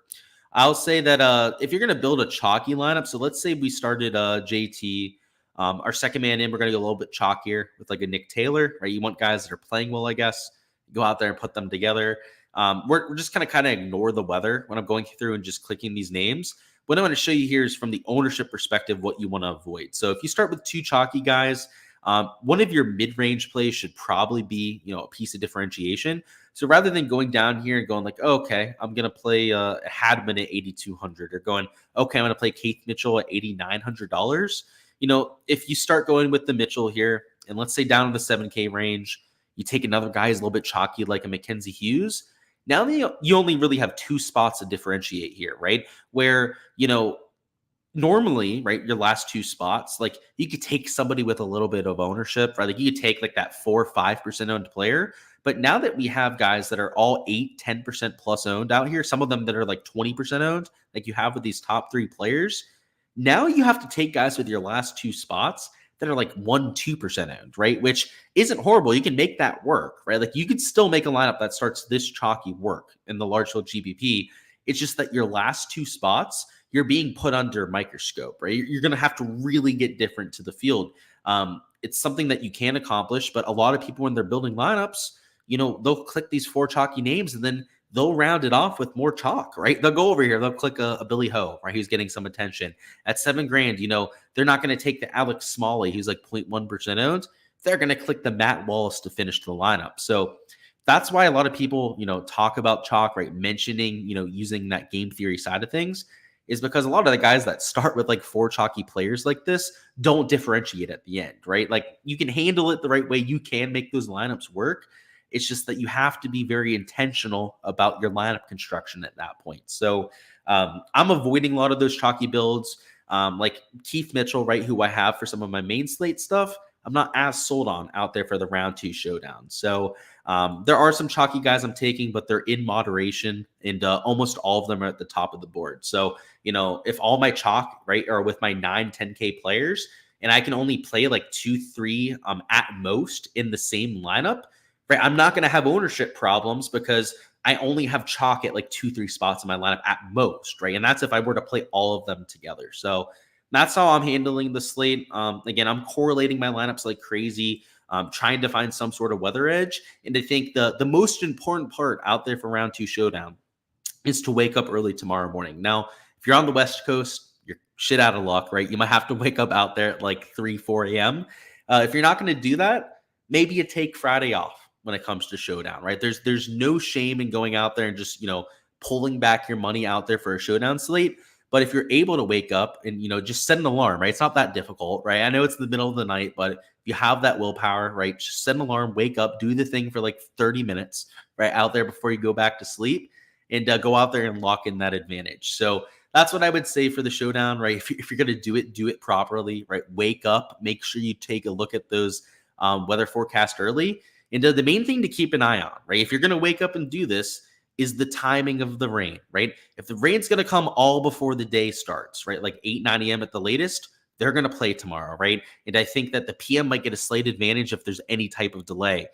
I'll say that if you're going to build a chalky lineup, so let's say we started JT, our second man in, we're going to go a little bit chalkier with like a Nick Taylor, right? You want guys that are playing well, I guess. Go out there and put them together. We're just kind of ignore the weather when I'm going through and just clicking these names. What I want to show you here is from the ownership perspective, what you want to avoid. So if you start with two chalky guys, one of your mid-range plays should probably be, a piece of differentiation. So rather than going down here and going like, oh, okay, I'm going to play Hadman at 8,200 or going, okay, I'm going to play Keith Mitchell at $8,900. If you start going with the Mitchell here, and let's say down in the 7K range, you take another guy who's a little bit chalky like a Mackenzie Hughes. Now you only really have two spots to differentiate here, right? Where, normally, right, your last two spots, like you could take somebody with a little bit of ownership, right? Like you could take like that 4 or 5% owned player. But now that we have guys that are all 8-10% plus owned out here, some of them that are like 20% owned, like you have with these top three players, now you have to take guys with your last two spots that are like 1-2% owned, right? Which isn't horrible. You can make that work, right? Like you could still make a lineup that starts this chalky work in the large field GPP. It's just that your last two spots, you're being put under microscope, right? You're going to have to really get different to the field. It's something that you can accomplish, but a lot of people when they're building lineups, they'll click these 4 chalky names and then they'll round it off with more chalk, right? They'll go over here, they'll click a Billy Ho, right? Who's getting some attention at $7,000. They're not going to take the Alex Smalley, who's like 0.1% owned. They're going to click the Matt Wallace to finish the lineup. So that's why a lot of people, talk about chalk, right? Mentioning, using that game theory side of things is because a lot of the guys that start with like 4 chalky players like this don't differentiate at the end, right? Like you can handle it the right way. You can make those lineups work. It's just that you have to be very intentional about your lineup construction at that point. So I'm avoiding a lot of those chalky builds, like Keith Mitchell, right, who I have for some of my main slate stuff. I'm not as sold on out there for the round 2 showdown. So there are some chalky guys I'm taking, but they're in moderation, and almost all of them are at the top of the board. So, if all my chalk, right, are with my 9-10K players, and I can only play like 2-3 at most in the same lineup, right, I'm not going to have ownership problems because I only have chalk at like 2-3 spots in my lineup at most, right? And that's if I were to play all of them together. So that's how I'm handling the slate. Again, I'm correlating my lineups like crazy, trying to find some sort of weather edge. And I think the most important part out there for round 2 showdown is to wake up early tomorrow morning. Now, if you're on the West Coast, you're shit out of luck, right? You might have to wake up out there at like 3-4 a.m. If you're not going to do that, maybe you take Friday off when it comes to showdown, right? There's no shame in going out there and just, pulling back your money out there for a showdown slate. But if you're able to wake up and, just set an alarm, right? It's not that difficult, right? I know it's the middle of the night, but if you have that willpower, right? Just set an alarm, wake up, do the thing for like 30 minutes, right? Out there before you go back to sleep, and go out there and lock in that advantage. So that's what I would say for the showdown, right? If you're going to do it properly, right? Wake up, make sure you take a look at those weather forecast early. And the main thing to keep an eye on, right? If you're going to wake up and do this, is the timing of the rain, right? If the rain's going to come all before the day starts, right? Like 8-9 a.m. at the latest, they're going to play tomorrow, right? And I think that the PM might get a slight advantage if there's any type of delay.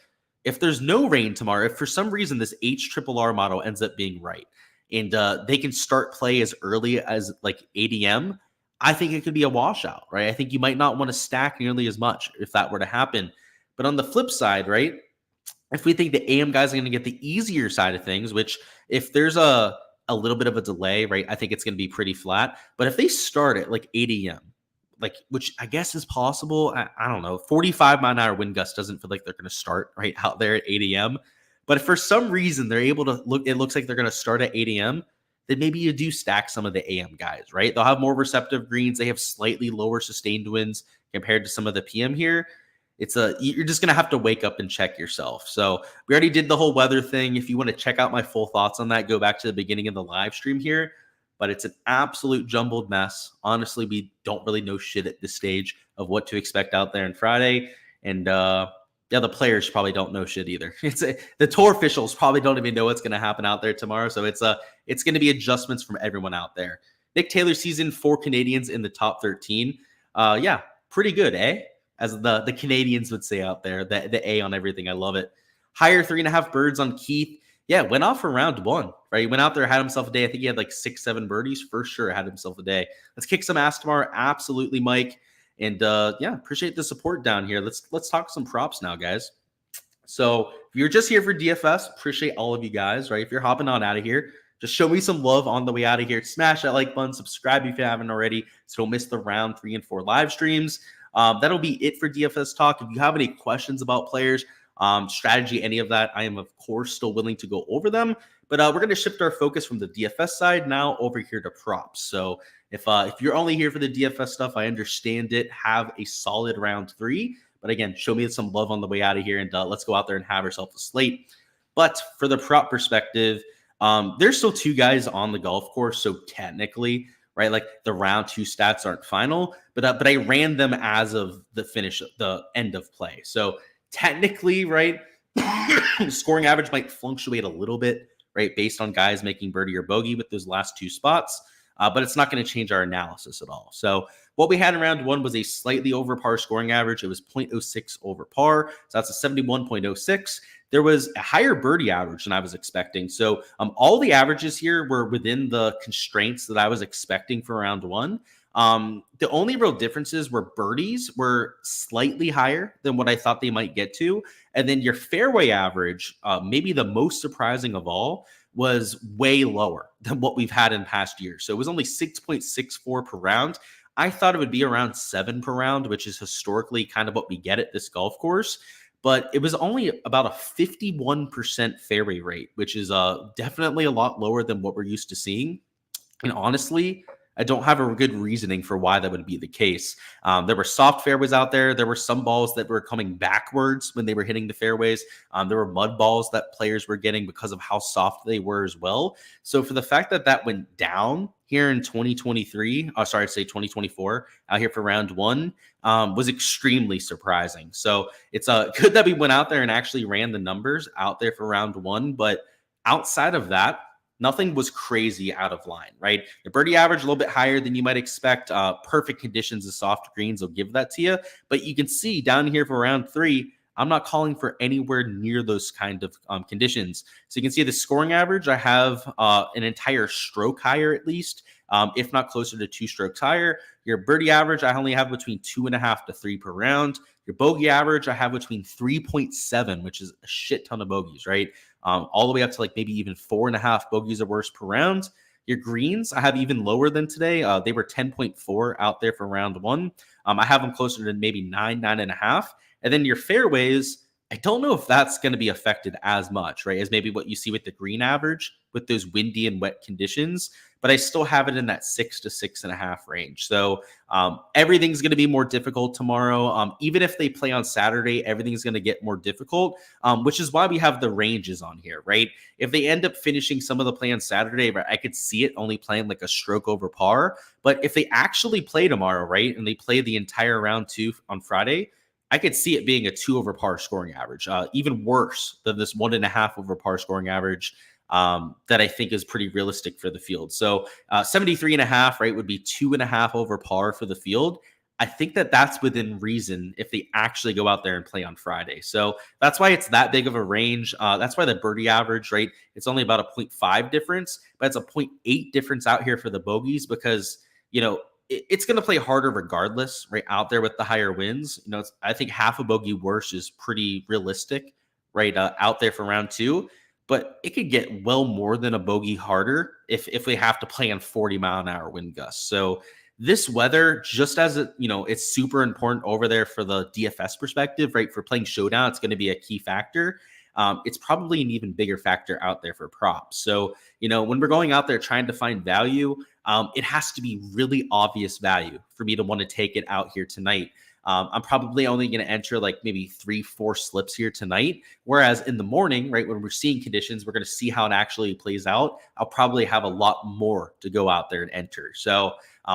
If there's no rain tomorrow, if for some reason this HRRR model ends up being right, and they can start play as early as like 8 a.m., I think it could be a washout, right? I think you might not want to stack nearly as much if that were to happen. But on the flip side, right? If we think the AM guys are going to get the easier side of things, which if there's a little bit of a delay, right, I think it's going to be pretty flat. But if they start at like 8 a.m., like, which I guess is possible, I don't know, 45 mile an hour wind gust doesn't feel like they're going to start right out there at 8 a.m. But if for some reason they're able to look, it looks like they're going to start at 8 a.m., then maybe you do stack some of the AM guys, right? They'll have more receptive greens. They have slightly lower sustained winds compared to some of the PM here. You're just going to have to wake up and check yourself. So we already did the whole weather thing. If you want to check out my full thoughts on that, go back to the beginning of the live stream here. but it's an absolute jumbled mess. Honestly, we don't really know shit at this stage of what to expect out there on Friday. And yeah, the players probably don't know shit either. The tour officials probably don't even know what's going to happen out there tomorrow. So it's going to be adjustments from everyone out there. Nick Taylor season 4 Canadians in the top 13. Yeah, pretty good, eh? As the Canadians would say out there, the A on everything. I love it. Higher 3.5 birds on Keith. Yeah, went off for round 1, right? He went out there, had himself a day. I think he had like 6-7 birdies. For sure had himself a day. Let's kick some ass tomorrow. Absolutely, Mike. And yeah, appreciate the support down here. Let's talk some props now, guys. So if you're just here for DFS, appreciate all of you guys, right? If you're hopping on out of here, just show me some love on the way out of here. Smash that like button, subscribe if you haven't already, so don't miss the round 3 and 4 live streams. That'll be it for DFS talk. If you have any questions about players, strategy, any of that, I am of course still willing to go over them. But we're going to shift our focus from the DFS side now over here to props. So if you're only here for the DFS stuff, I understand it. Have a solid round 3. But again, show me some love on the way out of here, and let's go out there and have ourselves a slate. But for the prop perspective, there's still 2 guys on the golf course. So technically, right, like the round 2 stats aren't final, but I ran them as of the end of play. So technically, right, scoring average might fluctuate a little bit, right, based on guys making birdie or bogey with those last 2 spots. But it's not going to change our analysis at all. So what we had in round 1 was a slightly over par scoring average. It was 0.06 over par. So that's a 71.06. There was a higher birdie average than I was expecting. So all the averages here were within the constraints that I was expecting for round 1. The only real differences were birdies were slightly higher than what I thought they might get to. And then your fairway average, maybe the most surprising of all, was way lower than what we've had in past years. So it was only 6.64 per round. I thought it would be around 7 per round, which is historically kind of what we get at this golf course. But it was only about a 51% fairway rate, which is definitely a lot lower than what we're used to seeing. And honestly, I don't have a good reasoning for why that would be the case. There were soft fairways out there. There were some balls that were coming backwards when they were hitting the fairways. There were mud balls that players were getting because of how soft they were as well. So for the fact that that went down here in 2023, sorry, I'd say 2024, out here for round 1, was extremely surprising. So it's good that we went out there and actually ran the numbers out there for round 1. But outside of that, nothing was crazy out of line, right? The birdie average a little bit higher than you might expect. Perfect conditions of soft greens will give that to you. But you can see down here for round 3, I'm not calling for anywhere near those kind of conditions. So you can see the scoring average, I have an entire stroke higher at least, if not closer to 2 strokes higher. Your birdie average, I only have between 2.5 to 3 per round. Your bogey average, I have between 3.7, which is a shit ton of bogeys, right? All the way up to like maybe even 4.5 bogeys or worse per round. Your greens, I have even lower than today. They were 10.4 out there for round 1. I have them closer to maybe 9.5. And then your fairways, I don't know if that's going to be affected as much, right, as maybe what you see with the green average with those windy and wet conditions. But I still have it in that 6 to 6.5 range. So everything's going to be more difficult tomorrow. Even if they play on Saturday, everything's going to get more difficult, which is why we have the ranges on here, right? If they end up finishing some of the play on Saturday, I could see it only playing like a stroke over par. But if they actually play tomorrow, right, and they play the entire round 2 on Friday, I could see it being a 2 over par scoring average, even worse than this 1.5 over par scoring average that I think is pretty realistic for the field. So 73.5, right, would be 2.5 over par for the field. I think that that's within reason if they actually go out there and play on Friday. So that's why it's that big of a range. That's why the birdie average, right, it's only about a 0.5 difference, but it's a 0.8 difference out here for the bogeys because, you know, it's going to play harder regardless, right, out there with the higher wins. You know, I think half a bogey worse is pretty realistic, right, out there for round 2. But it could get well more than a bogey harder if we have to play on 40-mile-an-hour wind gusts. So this weather, just as it, you know, it's super important over there for the DFS perspective, right? For playing Showdown, it's going to be a key factor. It's probably an even bigger factor out there for props. So, you know, when we're going out there trying to find value, it has to be really obvious value for me to want to take it out here tonight. I'm probably only going to enter like maybe 3-4 slips here tonight. Whereas in the morning, right, when we're seeing conditions, we're going to see how it actually plays out. I'll probably have a lot more to go out there and enter. So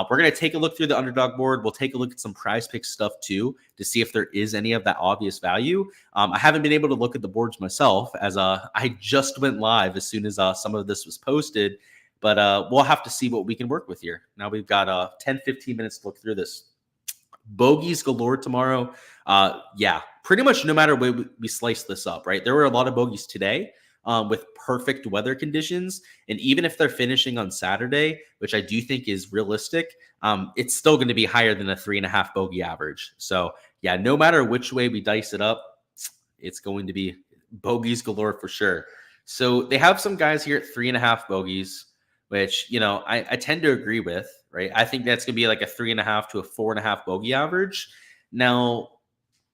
we're going to take a look through the underdog board. We'll take a look at some prize pick stuff too to see if there is any of that obvious value. I haven't been able to look at the boards myself as I just went live as soon as some of this was posted. But we'll have to see what we can work with here. Now we've got 10, 15 minutes to look through this. Bogeys galore tomorrow. Yeah, pretty much no matter where we slice this up, right? There were a lot of bogeys today with perfect weather conditions. And even if they're finishing on Saturday, which I do think is realistic, it's still going to be higher than a 3.5 bogey average. So yeah, no matter which way we dice it up, it's going to be bogeys galore for sure. So they have some guys here at 3.5 bogeys, which, you know, I tend to agree with, right? I think that's going to be like a 3.5 to a 4.5 bogey average. Now,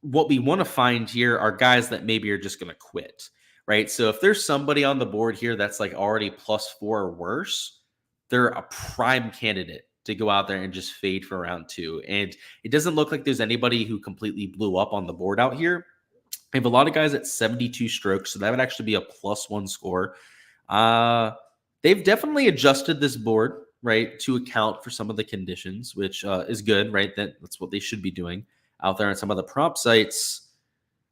what we want to find here are guys that maybe are just going to quit, right? So if there's somebody on the board here that's like already +4 or worse, they're a prime candidate to go out there and just fade for round 2. And it doesn't look like there's anybody who completely blew up on the board out here. I have a lot of guys at 72 strokes, so that would actually be a +1 score. They've definitely adjusted this board, right, to account for some of the conditions, which is good, right? That's what they should be doing out there on some of the prop sites.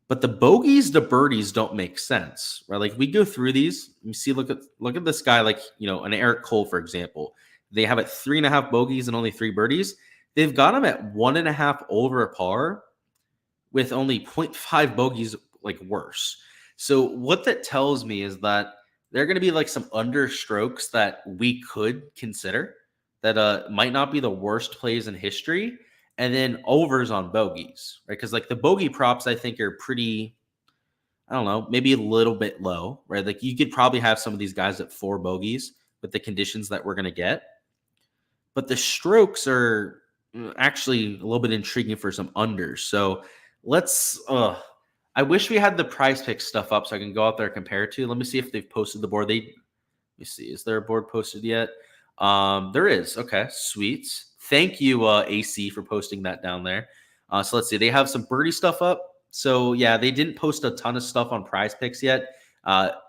But the bogeys to birdies don't make sense, right? Like we go through these, you see, look at this guy, like, you know, an Eric Cole, for example. They have it 3.5 bogeys and only 3 birdies. They've got him at 1.5 over par with only 0.5 bogeys, like worse. So what that tells me is that there are going to be like some understrokes that we could consider that might not be the worst plays in history, and then overs on bogeys, right? Because like the bogey props, I think are pretty, I don't know, maybe a little bit low, right? Like you could probably have some of these guys at 4 bogeys with the conditions that we're going to get, but the strokes are actually a little bit intriguing for some unders. So let's I wish we had the prize pick stuff up so I can go out there and compare it to. Let me see if they've posted the board. Let me see. Is there a board posted yet? There is. Okay, sweet. Thank you, AC, for posting that down there. So let's see. They have some birdie stuff up. So yeah, they didn't post a ton of stuff on prize picks yet.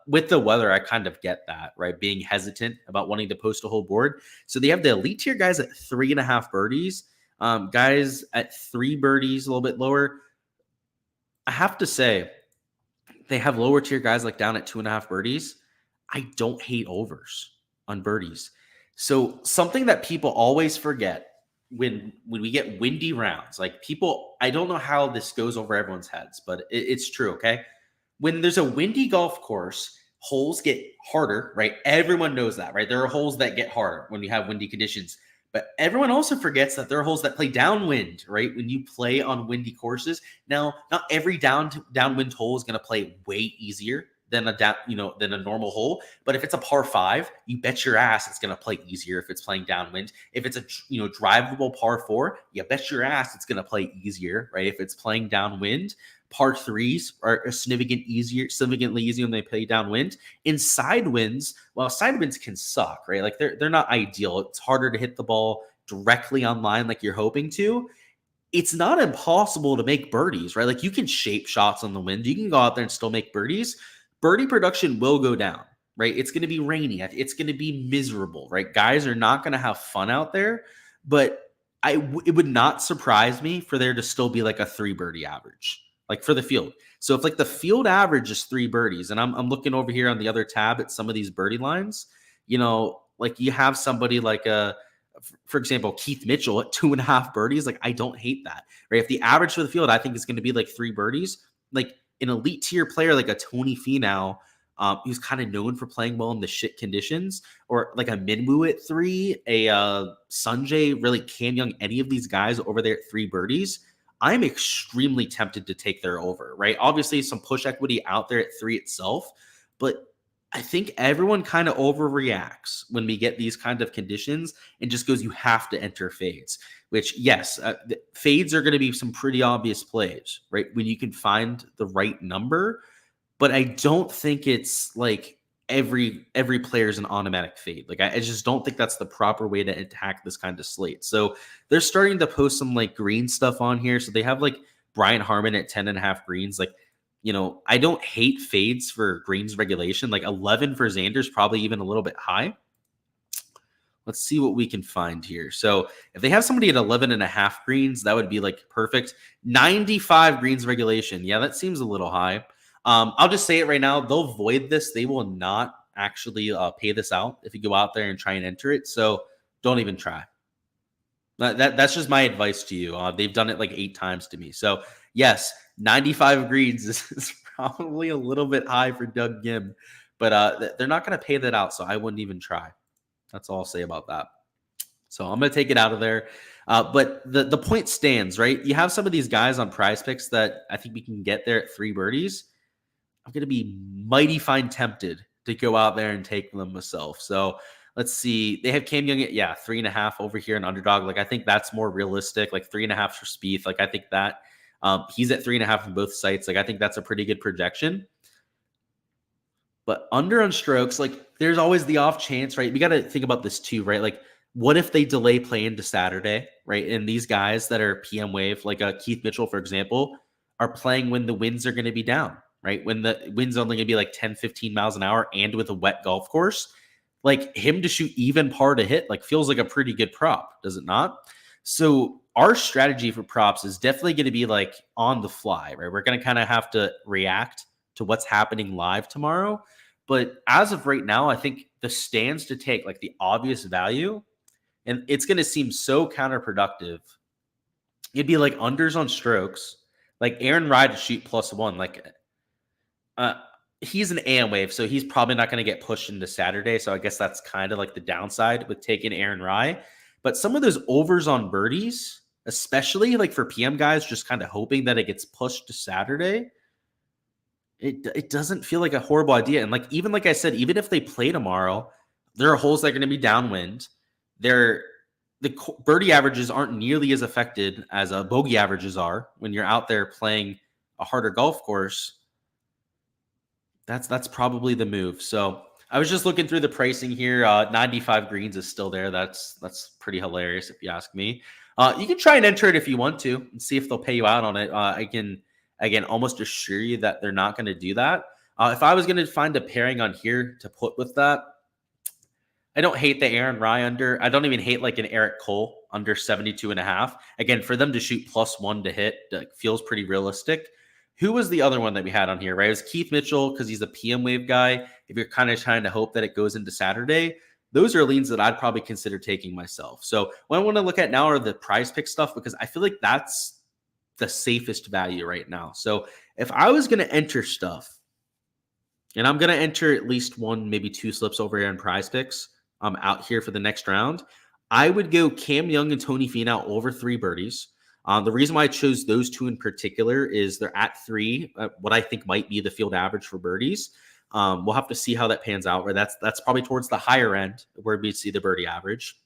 With the weather, I kind of get that, right? Being hesitant about wanting to post a whole board. So they have the elite tier guys at 3.5 birdies. Guys at 3 birdies, a little bit lower. I have to say, they have lower tier guys like down at 2.5 birdies. I don't hate overs on birdies. So something that people always forget when we get windy rounds, like people, I don't know how this goes over everyone's heads, but it's true, okay? When there's a windy golf course, holes get harder, right? Everyone knows that, right? There are holes that get harder when you have windy conditions. But everyone also forgets that there are holes that play downwind, right? When you play on windy courses. Now, not every downwind hole is going to play way easier than than a normal hole. But if it's a par 5, you bet your ass it's going to play easier if it's playing downwind. If it's a drivable par 4, you bet your ass it's going to play easier, right? If it's playing downwind. Par 3s are significantly easier when they play downwind. In side winds, well, side winds can suck, right? Like they're not ideal. It's harder to hit the ball directly on line like you're hoping to. It's not impossible to make birdies, right? Like you can shape shots on the wind. You can go out there and still make birdies. Birdie production will go down, right? It's going to be rainy. It's going to be miserable, right? Guys are not going to have fun out there, but it would not surprise me for there to still be like a 3 birdie average. Like for the field. So if like the field average is 3 birdies, and I'm looking over here on the other tab at some of these birdie lines, like you have somebody like for example, Keith Mitchell at 2.5 birdies. Like I don't hate that, right? If the average for the field, I think is going to be like 3 birdies, like an elite tier player, like a Tony Finau, who's kind of known for playing well in the shit conditions, or like a Minwoo at 3, a Sanjay, really Cam Young, any of these guys over there at 3 birdies. I'm extremely tempted to take their over, right? Obviously, some push equity out there at 3 itself, but I think everyone kind of overreacts when we get these kind of conditions and just goes, you have to enter fades, which, yes, fades are going to be some pretty obvious plays, right? When you can find the right number, but I don't think it's like every player is an automatic fade. Like I just don't think that's the proper way to attack this kind of slate. So they're starting to post some like green stuff on here. So they have like Brian Harmon at 10.5 greens. Like, I don't hate fades for greens regulation. Like 11 for Xander's probably even a little bit high. Let's see what we can find here. So if they have somebody at 11.5 greens, that would be like perfect. 95 greens regulation. Yeah, that seems a little high. I'll just say it right now. They'll void this. They will not actually pay this out if you go out there and try and enter it. So don't even try. That's just my advice to you. They've done it like 8 times to me. So yes, 95 greens is probably a little bit high for Doug Gim, but they're not going to pay that out. So I wouldn't even try. That's all I'll say about that. So I'm going to take it out of there. But the point stands, right? You have some of these guys on Prize Picks that I think we can get there at 3 birdies. I'm going to be mighty fine tempted to go out there and take them myself. So let's see. They have Cam Young at, 3.5 over here in Underdog. Like, I think that's more realistic. Like 3.5 for Spieth. Like, I think that he's at 3.5 on both sites. Like, I think that's a pretty good projection. But under on strokes, like there's always the off chance, right? We got to think about this too, right? Like, what if they delay playing to Saturday, right? And these guys that are PM wave, like Keith Mitchell, for example, are playing when the winds are going to be down, right? When the wind's only going to be like 10, 15 miles an hour and with a wet golf course, like him to shoot even par to hit, like feels like a pretty good prop, does it not? So our strategy for props is definitely going to be like on the fly, right? We're going to kind of have to react to what's happening live tomorrow. But as of right now, I think the stands to take, like the obvious value, and it's going to seem so counterproductive. It'd be like unders on strokes, like Aaron Rye to shoot +1. Like, he's an AM wave, so he's probably not going to get pushed into Saturday. So I guess that's kind of like the downside with taking Aaron Rye. But some of those overs on birdies, especially like for PM guys, just kind of hoping that it gets pushed to Saturday, it doesn't feel like a horrible idea. And like I said, even if they play tomorrow, there are holes that are going to be downwind. The birdie averages aren't nearly as affected as bogey averages are when you're out there playing a harder golf course. That's probably the move. So I was just looking through the pricing here. 95 greens is still there. That's pretty hilarious if you ask me. You can try and enter it if you want to and see if they'll pay you out on it. I can, again, almost assure you that they're not going to do that. If I was going to find a pairing on here to put with that, I don't hate the Aaron Rye under. I don't even hate like an Eric Cole under 72.5. Again, for them to shoot +1 to hit feels pretty realistic. Who was the other one that we had on here, right? It was Keith Mitchell because he's a PM wave guy. If you're kind of trying to hope that it goes into Saturday, those are leans that I'd probably consider taking myself. So what I want to look at now are the Prize Pick stuff because I feel like that's the safest value right now. So if I was going to enter stuff, and I'm going to enter at least 1, maybe 2 slips over here in Prize Picks, I'm out here for the next round, I would go Cam Young and Tony Finau over 3 birdies. The reason why I chose those 2 in particular is they're at 3, what I think might be the field average for birdies. We'll have to see how that pans out. Where that's probably towards the higher end where we see the birdie average,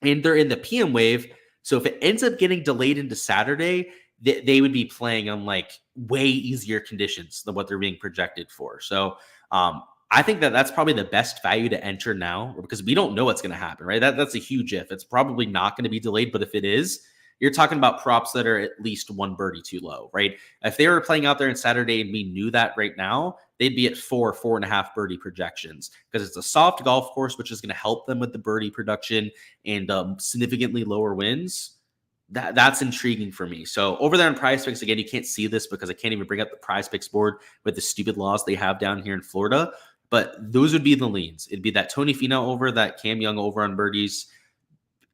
and they're in the PM wave. So if it ends up getting delayed into Saturday, they would be playing on like way easier conditions than what they're being projected for. So I think that's probably the best value to enter now because we don't know what's going to happen, right? That's a huge if. It's probably not going to be delayed, but if it is, you're talking about props that are at least 1 birdie too low, right? If they were playing out there on Saturday and we knew that right now, they'd be at 4.5 birdie projections because it's a soft golf course, which is going to help them with the birdie production and significantly lower winds. That's intriguing for me. So over there on Prize Picks, again, you can't see this because I can't even bring up the Prize Picks board with the stupid laws they have down here in Florida. But those would be the leans. It'd be that Tony Finau over, that Cam Young over on birdies.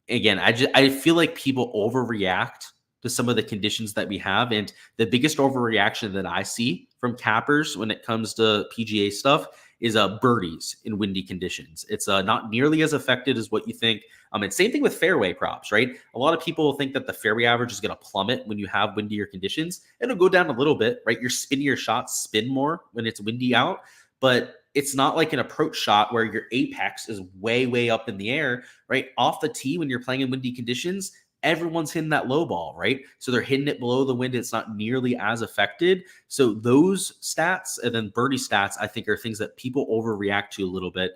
Again, I feel like people overreact to some of the conditions that we have. And the biggest overreaction that I see from cappers when it comes to PGA stuff is birdies in windy conditions. It's not nearly as affected as what you think. And same thing with fairway props, right? A lot of people think that the fairway average is going to plummet when you have windier conditions. It'll go down a little bit, right? Your spinnier shots spin more when it's windy out, but it's not like an approach shot where your apex is way, way up in the air, right? Off the tee when you're playing in windy conditions, everyone's hitting that low ball, right? So they're hitting it below the wind. It's not nearly as affected. So those stats and then birdie stats, I think, are things that people overreact to a little bit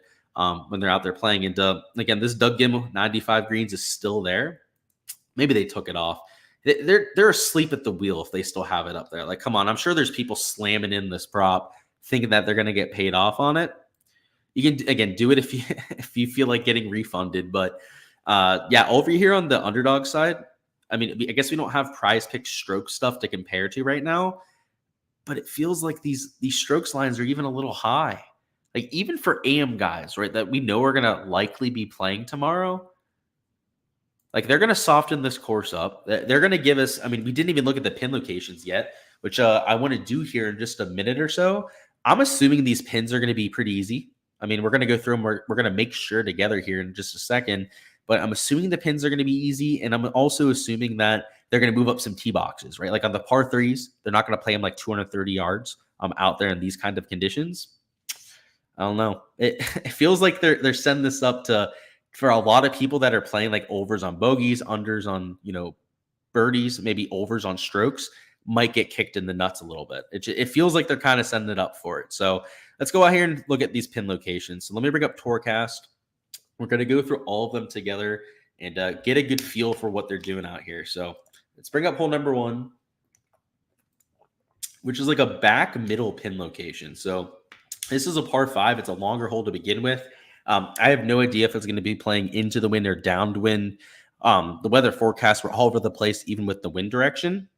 when they're out there playing. And again, this Doug Gimmel 95 greens is still there. Maybe they took it off. They're asleep at the wheel if they still have it up there. Like, come on, I'm sure there's people slamming in this prop thinking that they're going to get paid off on it. You can, again, do it if you feel like getting refunded. But yeah, over here on the underdog side, I mean, I guess we don't have prize pick stroke stuff to compare to right now, but it feels like these strokes lines are even a little high. Like, even for AM guys, right, that we know are going to likely be playing tomorrow, like, they're going to soften this course up. They're going to give us, I mean, we didn't even look at the pin locations yet, which I want to do here in just a minute or so. I'm assuming these pins are going to be pretty easy. I mean, we're going to go through them. We're going to make sure together here in just a second. But I'm assuming the pins are going to be easy. And I'm also assuming that they're going to move up some tee boxes, right? Like on the par threes, they're not going to play them like 230 yards out there in these kind of conditions. I don't know. It feels like they're sending this up to, for a lot of people that are playing like overs on bogeys, unders on, birdies, maybe overs on strokes, might get kicked in the nuts a little bit. It feels like they're kind of setting it up for it. So let's go out here and look at these pin locations. So let me bring up Tourcast. We're going to go through all of them together and get a good feel for what they're doing out here. So let's bring up hole number 1, which is like a back middle pin location. So this is a par 5. It's a longer hole to begin with. I have no idea if it's going to be playing into the wind or downwind. The weather forecasts were all over the place, even with the wind direction.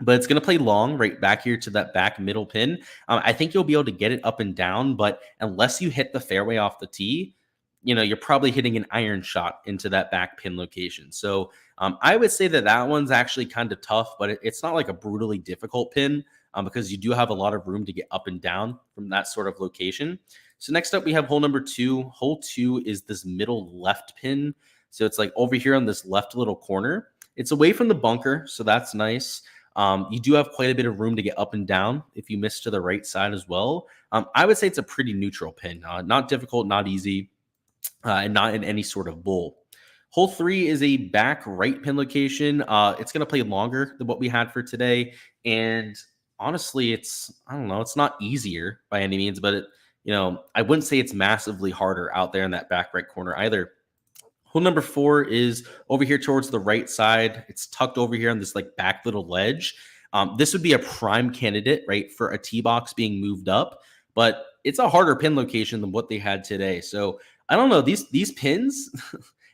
But it's going to play long right back here to that back middle pin. I think you'll be able to get it up and down, but unless you hit the fairway off the tee, you're probably hitting an iron shot into that back pin location. So I would say that one's actually kind of tough, but it's not like a brutally difficult pin because you do have a lot of room to get up and down from that sort of location. So next up, we have hole number 2. Hole 2 is this middle left pin. So it's like over here on this left little corner. It's away from the bunker, so that's nice. You do have quite a bit of room to get up and down if you miss to the right side as well. I would say it's a pretty neutral pin. Not difficult, not easy, and not in any sort of bull. Hole 3 is a back right pin location. It's going to play longer than what we had for today. And honestly, it's not easier by any means, but I wouldn't say it's massively harder out there in that back right corner either. Hole number 4 is over here towards the right side. It's tucked over here on this like back little ledge. This would be a prime candidate, right, for a tee box being moved up, but it's a harder pin location than what they had today. So I don't know, these pins,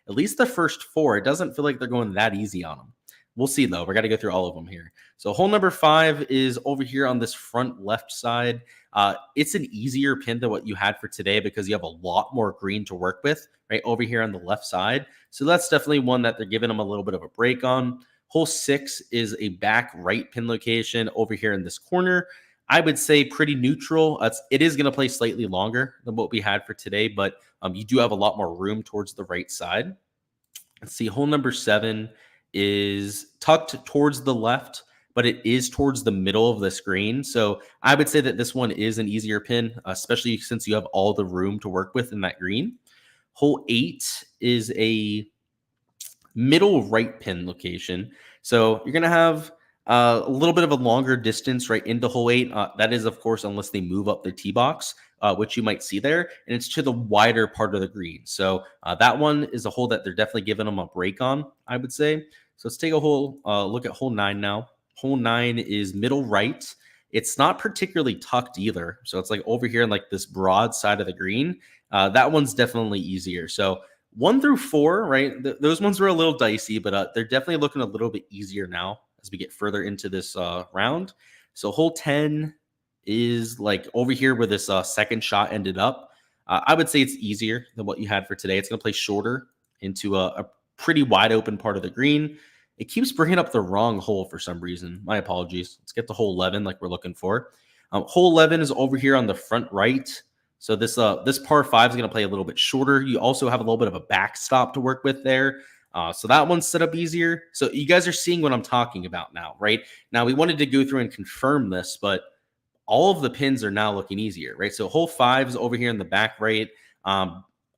at least the first 4, it doesn't feel like they're going that easy on them. We'll see though. We're going to go through all of them here. So hole number 5 is over here on this front left side. It's an easier pin than what you had for today because you have a lot more green to work with right over here on the left side. So that's definitely one that they're giving them a little bit of a break on. Hole 6 is a back right pin location over here in this corner. I would say pretty neutral. It is going to play slightly longer than what we had for today, but you do have a lot more room towards the right side. Let's see, hole number 7 is tucked towards the left, but it is towards the middle of the screen. So I would say that this one is an easier pin, especially since you have all the room to work with in that green. Hole 8 is a middle right pin location. So you're going to have a little bit of a longer distance right into hole 8. That is, of course, unless they move up the tee box, which you might see there. And it's to the wider part of the green. So that one is a hole that they're definitely giving them a break on, I would say. So let's take a look at hole 9 now. Hole 9 is middle right. It's not particularly tucked either. So it's like over here in like this broad side of the green. That one's definitely easier. So 1 through 4, right? Those ones were a little dicey, but they're definitely looking a little bit easier now as we get further into this round. So hole 10 is like over here where this second shot ended up. I would say it's easier than what you had for today. It's going to play shorter into a pretty wide open part of the green. It keeps bringing up the wrong hole for some reason. My apologies. Let's get to hole 11 like we're looking for. Hole 11 is over here on the front right. So this par 5 is going to play a little bit shorter. You also have a little bit of a backstop to work with there. So that one's set up easier. So you guys are seeing what I'm talking about now, right? Now we wanted to go through and confirm this, but all of the pins are now looking easier, right? So hole 5 is over here in the back right.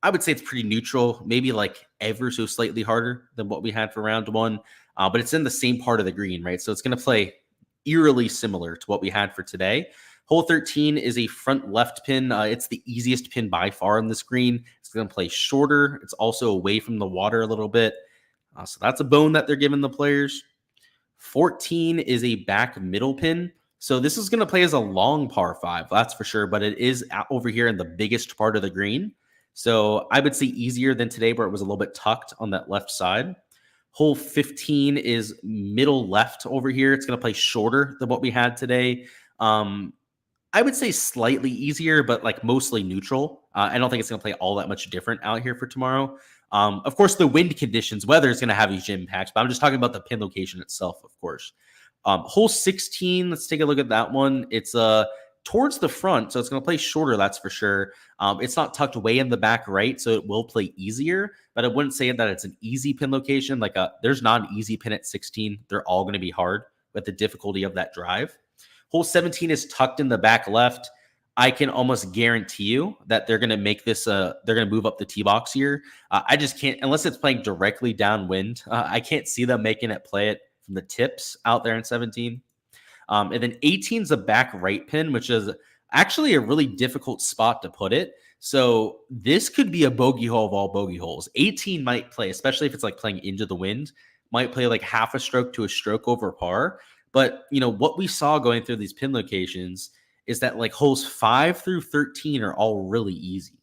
I would say it's pretty neutral, maybe like ever so slightly harder than what we had for round one, but it's in the same part of the green, right? So it's going to play eerily similar to what we had for today. Hole 13 is a front left pin. It's the easiest pin by far on this green. It's going to play shorter. It's also away from the water a little bit. So that's a bone that they're giving the players. 14 is a back middle pin. So this is going to play as a long par 5, that's for sure, but it is over here in the biggest part of the green. So I would say easier than today where it was a little bit tucked on that left side. Hole 15 is middle left over here. It's going to play shorter than what we had today. I would say slightly easier, but like mostly neutral. I don't think it's going to play all that much different out here for tomorrow. Of course, the wind conditions, weather is going to have huge impacts, but I'm just talking about the pin location itself, of course. Hole 16, let's take a look at that one. It's towards the front, so it's going to play shorter, that's for sure. It's not tucked way in the back right, so it will play easier, but I wouldn't say that it's an easy pin location. Like there's not an easy pin at 16. They're all going to be hard with the difficulty of that drive. Hole 17 is tucked in the back left. I can almost guarantee you that they're going to make this, they're going to move up the tee box here. I just can't, unless it's playing directly downwind, I can't see them making it play it from the tips out there in 17. And then 18 is a back right pin, which is actually a really difficult spot to put it. So this could be a bogey hole of all bogey holes. 18 might play, especially if it's like playing into the wind, might play like half a stroke to a stroke over par. But, you know, what we saw going through these pin locations is that like holes 5 through 13 are all really easy.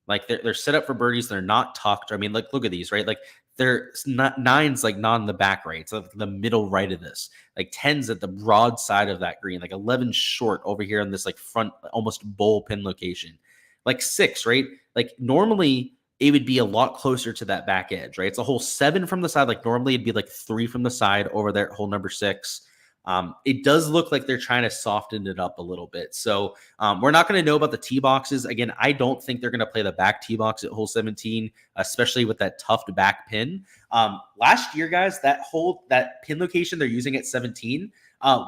Like they're set up for birdies. They're not tucked. I mean, like, look at these, right? Like they're not nines, like not in the back right. It's like the middle right of this, like 10s at the broad side of that green, like 11 short over here on this like front, almost bowl pin location, like 6, right? Like normally it would be a lot closer to that back edge, right? It's a hole 7 from the side. Like normally it'd be like 3 from the side over there, hole number 6. It does look like they're trying to soften it up a little bit. So we're not going to know about the tee boxes. Again, I don't think they're going to play the back tee box at hole 17, especially with that tuft back pin. Last year, guys, that pin location they're using at 17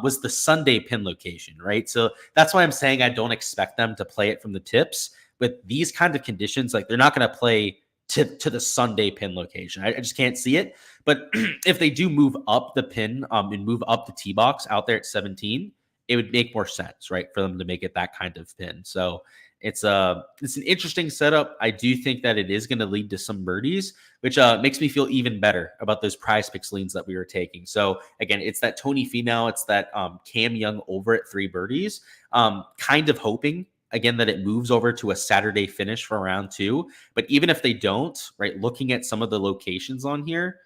was the Sunday pin location, right? So that's why I'm saying I don't expect them to play it from the tips. With these kind of conditions, like they're not going to play to the Sunday pin location. I just can't see it. But if they do move up the pin and move up the tee box out there at 17, it would make more sense, right, for them to make it that kind of pin. So it's an interesting setup. I do think that it is going to lead to some birdies, which makes me feel even better about those prize picks leans that we were taking. So again, it's that Tony Finau, it's that Cam Young over at 3 birdies, kind of hoping again that it moves over to a Saturday finish for round 2. But even if they don't, right, looking at some of the locations on here,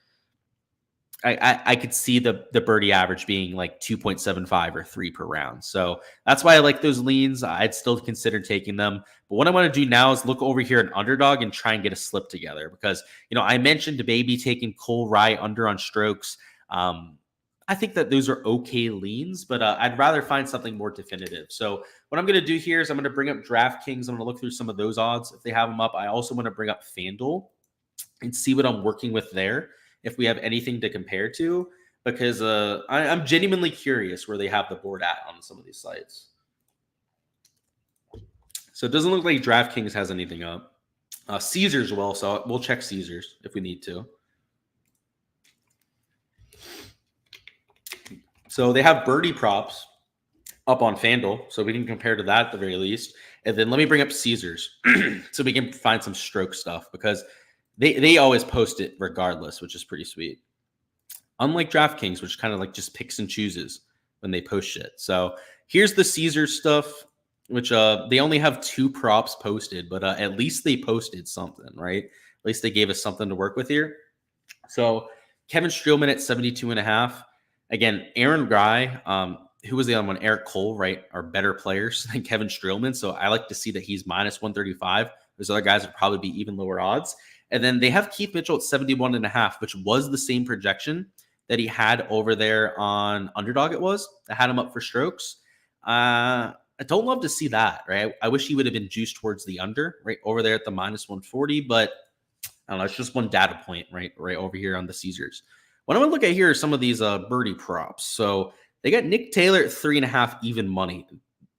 I could see the birdie average being like 2.75 or 3 per round. So that's why I like those leans. I'd still consider taking them. But what I want to do now is look over here at Underdog and try and get a slip together because, you know, I mentioned Baby taking Cole Rye under on strokes. I think that those are okay leans, but I'd rather find something more definitive. So what I'm going to do here is I'm going to bring up DraftKings. I'm going to look through some of those odds if they have them up. I also want to bring up FanDuel and see what I'm working with there, if we have anything to compare to, because I'm genuinely curious where they have the board at on some of these sites. So it doesn't look like DraftKings has anything up. Caesars will, so we'll check Caesars if we need to. So they have birdie props up on FanDuel, so we can compare to that at the very least. And then let me bring up Caesars so we can find some stroke stuff because they always post it regardless, which is pretty sweet. Unlike DraftKings, which kind of like just picks and chooses when they post shit. So here's the Caesars stuff, which they only have 2 props posted, but at least they posted something, right? At least they gave us something to work with here. So Kevin Streelman at 72.5. Again, Aaron Guy, who was the other one? Eric Cole, right? Are better players than Kevin Streelman. So I like to see that he's minus 135. Those other guys would probably be even lower odds. And then they have Keith Mitchell at 71.5, which was the same projection that he had over there on Underdog. It was that had him up for strokes. I don't love to see that, right? I wish he would have been juiced towards the under, right over there at the minus 140. But I don't know. It's just one data point, right over here on the Caesars. What I'm going to look at here are some of these birdie props. So they got Nick Taylor at 3.5 even money.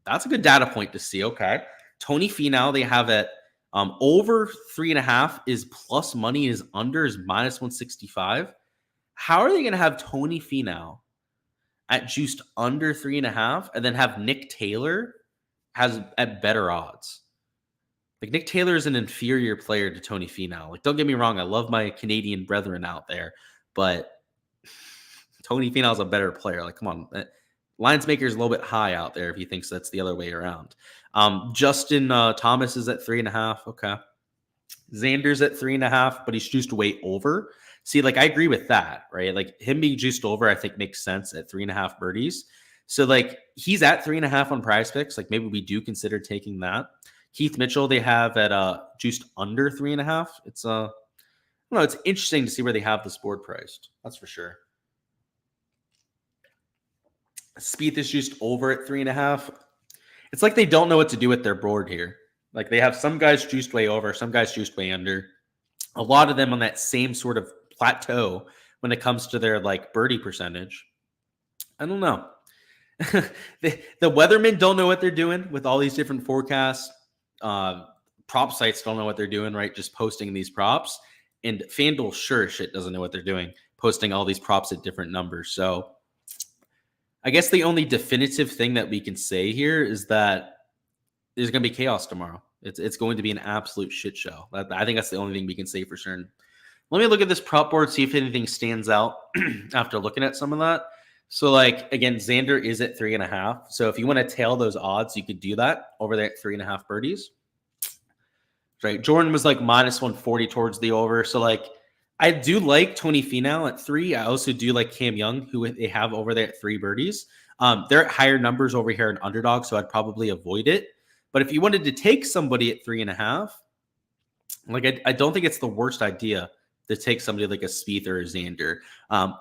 That's a good data point to see. Okay. Tony Finau, they have at Over 3.5 is plus money, is under is minus 165. How are they going to have Tony Finau at juiced under 3.5 and then have Nick Taylor has at better odds? Like, Nick Taylor is an inferior player to Tony Finau. Like, don't get me wrong, I love my Canadian brethren out there, but Tony Finau's a better player. Like, come on. Lines maker is a little bit high out there if he thinks that's the other way around. Justin Thomas is at 3.5. Okay. Xander's at 3.5, but he's juiced way over. See, like, I agree with that, right? Like, him being juiced over, I think makes sense at 3.5 birdies. So, like, he's at 3.5 on Prize Picks. Like, maybe we do consider taking that. Keith Mitchell, they have at juiced under 3.5. It's I don't know. It's interesting to see where they have this board priced. That's for sure. Spieth is juiced over at 3.5. It's like they don't know what to do with their board here. Like, they have some guys juiced way over, some guys juiced way under. A lot of them on that same sort of plateau when it comes to their like birdie percentage. I don't know. the weathermen don't know what they're doing with all these different forecasts. Prop sites don't know what they're doing, right? Just posting these props. And FanDuel sure shit doesn't know what they're doing, posting all these props at different numbers. So I guess the only definitive thing that we can say here is that there's going to be chaos tomorrow. It's going to be an absolute shit show. I think that's the only thing we can say for certain. Let me look at this prop board, see if anything stands out after looking at some of that. So, like, again, Xander is at 3.5. So if you want to tail those odds, you could do that over there at 3.5 birdies. Right. Jordan was like minus 140 towards the over. So, like, I do like Tony Finau at 3. I also do like Cam Young, who they have over there at 3 birdies. They're at higher numbers over here in Underdog, so I'd probably avoid it. But if you wanted to take somebody at 3.5, like, I don't think it's the worst idea to take somebody like a Spieth or a Xander.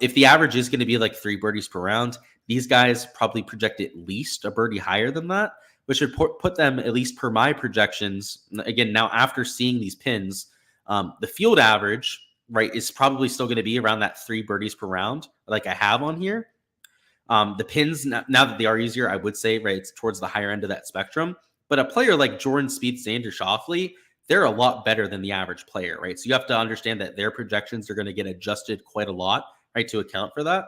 If the average is going to be like 3 birdies per round, these guys probably project at least a birdie higher than that, which would put them, at least per my projections. Again, now after seeing these pins, the field average, right, is probably still going to be around that 3 birdies per round, like I have on here. The pins, now that they are easier, I would say, right, it's towards the higher end of that spectrum. But a player like Jordan Spieth, Xander Schauffele, they're a lot better than the average player, right? So you have to understand that their projections are going to get adjusted quite a lot, right, to account for that.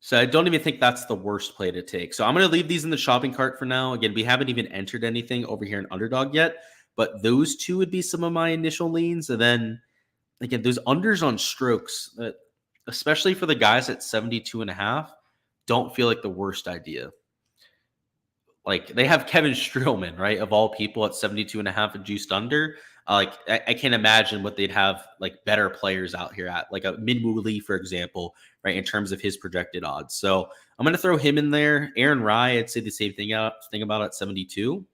So I don't even think that's the worst play to take. So I'm going to leave these in the shopping cart for now. Again, we haven't even entered anything over here in Underdog yet, but those two would be some of my initial leans. And then, again, those unders on strokes, especially for the guys at 72.5, don't feel like the worst idea. Like, they have Kevin Streelman, right, of all people, at 72.5 and juiced under. Like, I can't imagine what they'd have, like, better players out here at, like a Minwoo Lee, for example, right, in terms of his projected odds. So I'm going to throw him in there. Aaron Rye, I'd say the same thing about at 72.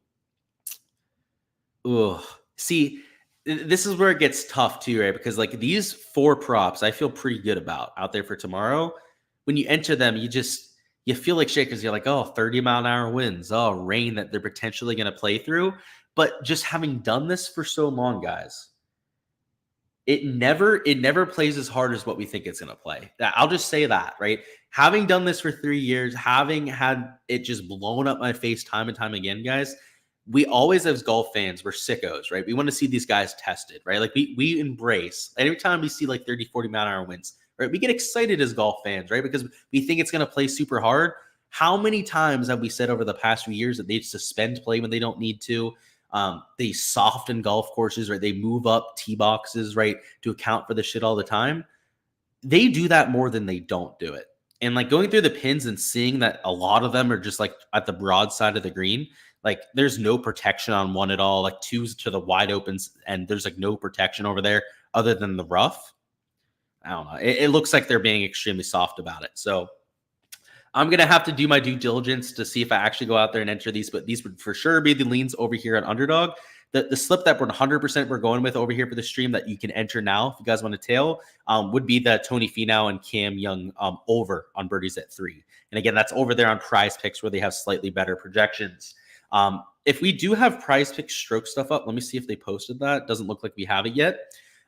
Ugh. See, this is where it gets tough too, right? Because, like, these 4 props I feel pretty good about out there for tomorrow. When you enter them, you feel like shit because you're like, oh, 30-mile-an-hour winds, oh, rain that they're potentially going to play through. But just having done this for so long, guys, it never plays as hard as what we think it's going to play. I'll just say that, right? Having done this for 3 years, having had it just blown up my face time and time again, guys, we always, as golf fans, we're sickos, right? We want to see these guys tested, right? Like, we embrace every time we see like 30, 40-mile-an-hour winds, right? We get excited as golf fans, right? Because we think it's going to play super hard. How many times have we said over the past few years that they suspend play when they don't need to? They soften golf courses, right? They move up tee boxes, right, to account for the shit all the time. They do that more than they don't do it. And, like, going through the pins and seeing that a lot of them are just like at the broad side of the green, like, there's no protection on one at all, like 2s to the wide opens, and there's like no protection over there other than the rough. I don't know. It looks like they're being extremely soft about it. So I'm going to have to do my due diligence to see if I actually go out there and enter these, but these would for sure be the leans over here at Underdog. The slip that 100% we're going with over here for the stream that you can enter now, if you guys want to tail, would be the Tony Finau and Cam Young over on birdies at 3. And again, that's over there on Prize Picks where they have slightly better projections. If we do have Prize Picks stroke stuff up, let me see if they posted that. Doesn't look like we have it yet.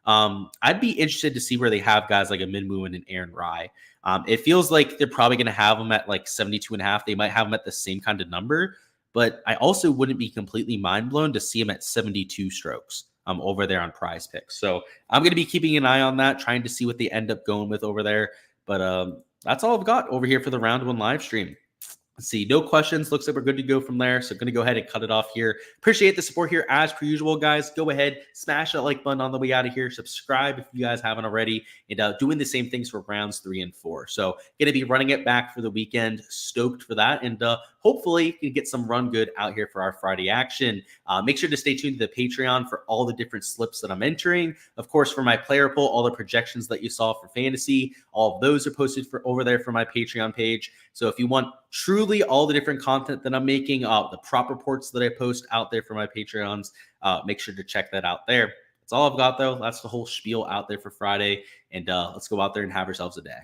I'd be interested to see where they have guys like a Minwoo and an Aaron Rye. It feels like they're probably going to have them at like 72.5. They might have them at the same kind of number, but I also wouldn't be completely mind blown to see him at 72 strokes over there on Prize Picks. So I'm going to be keeping an eye on that, trying to see what they end up going with over there. But that's all I've got over here for the round one live stream. Let's see, no questions. Looks like we're good to go from there. So going to go ahead and cut it off here. Appreciate the support here as per usual, guys. Go ahead, smash that like button on the way out of here. Subscribe if you guys haven't already. And doing the same things for rounds 3 and 4. So going to be running it back for the weekend. Stoked for that. And hopefully you can get some run good out here for our Friday action. Make sure to stay tuned to the Patreon for all the different slips that I'm entering. Of course, for my player poll, all the projections that you saw for fantasy, all of those are posted for over there for my Patreon page. So if you want truly all the different content that I'm making, the prop reports that I post out there for my Patreons, make sure to check that out there. That's all I've got, though. That's the whole spiel out there for Friday. And let's go out there and have ourselves a day.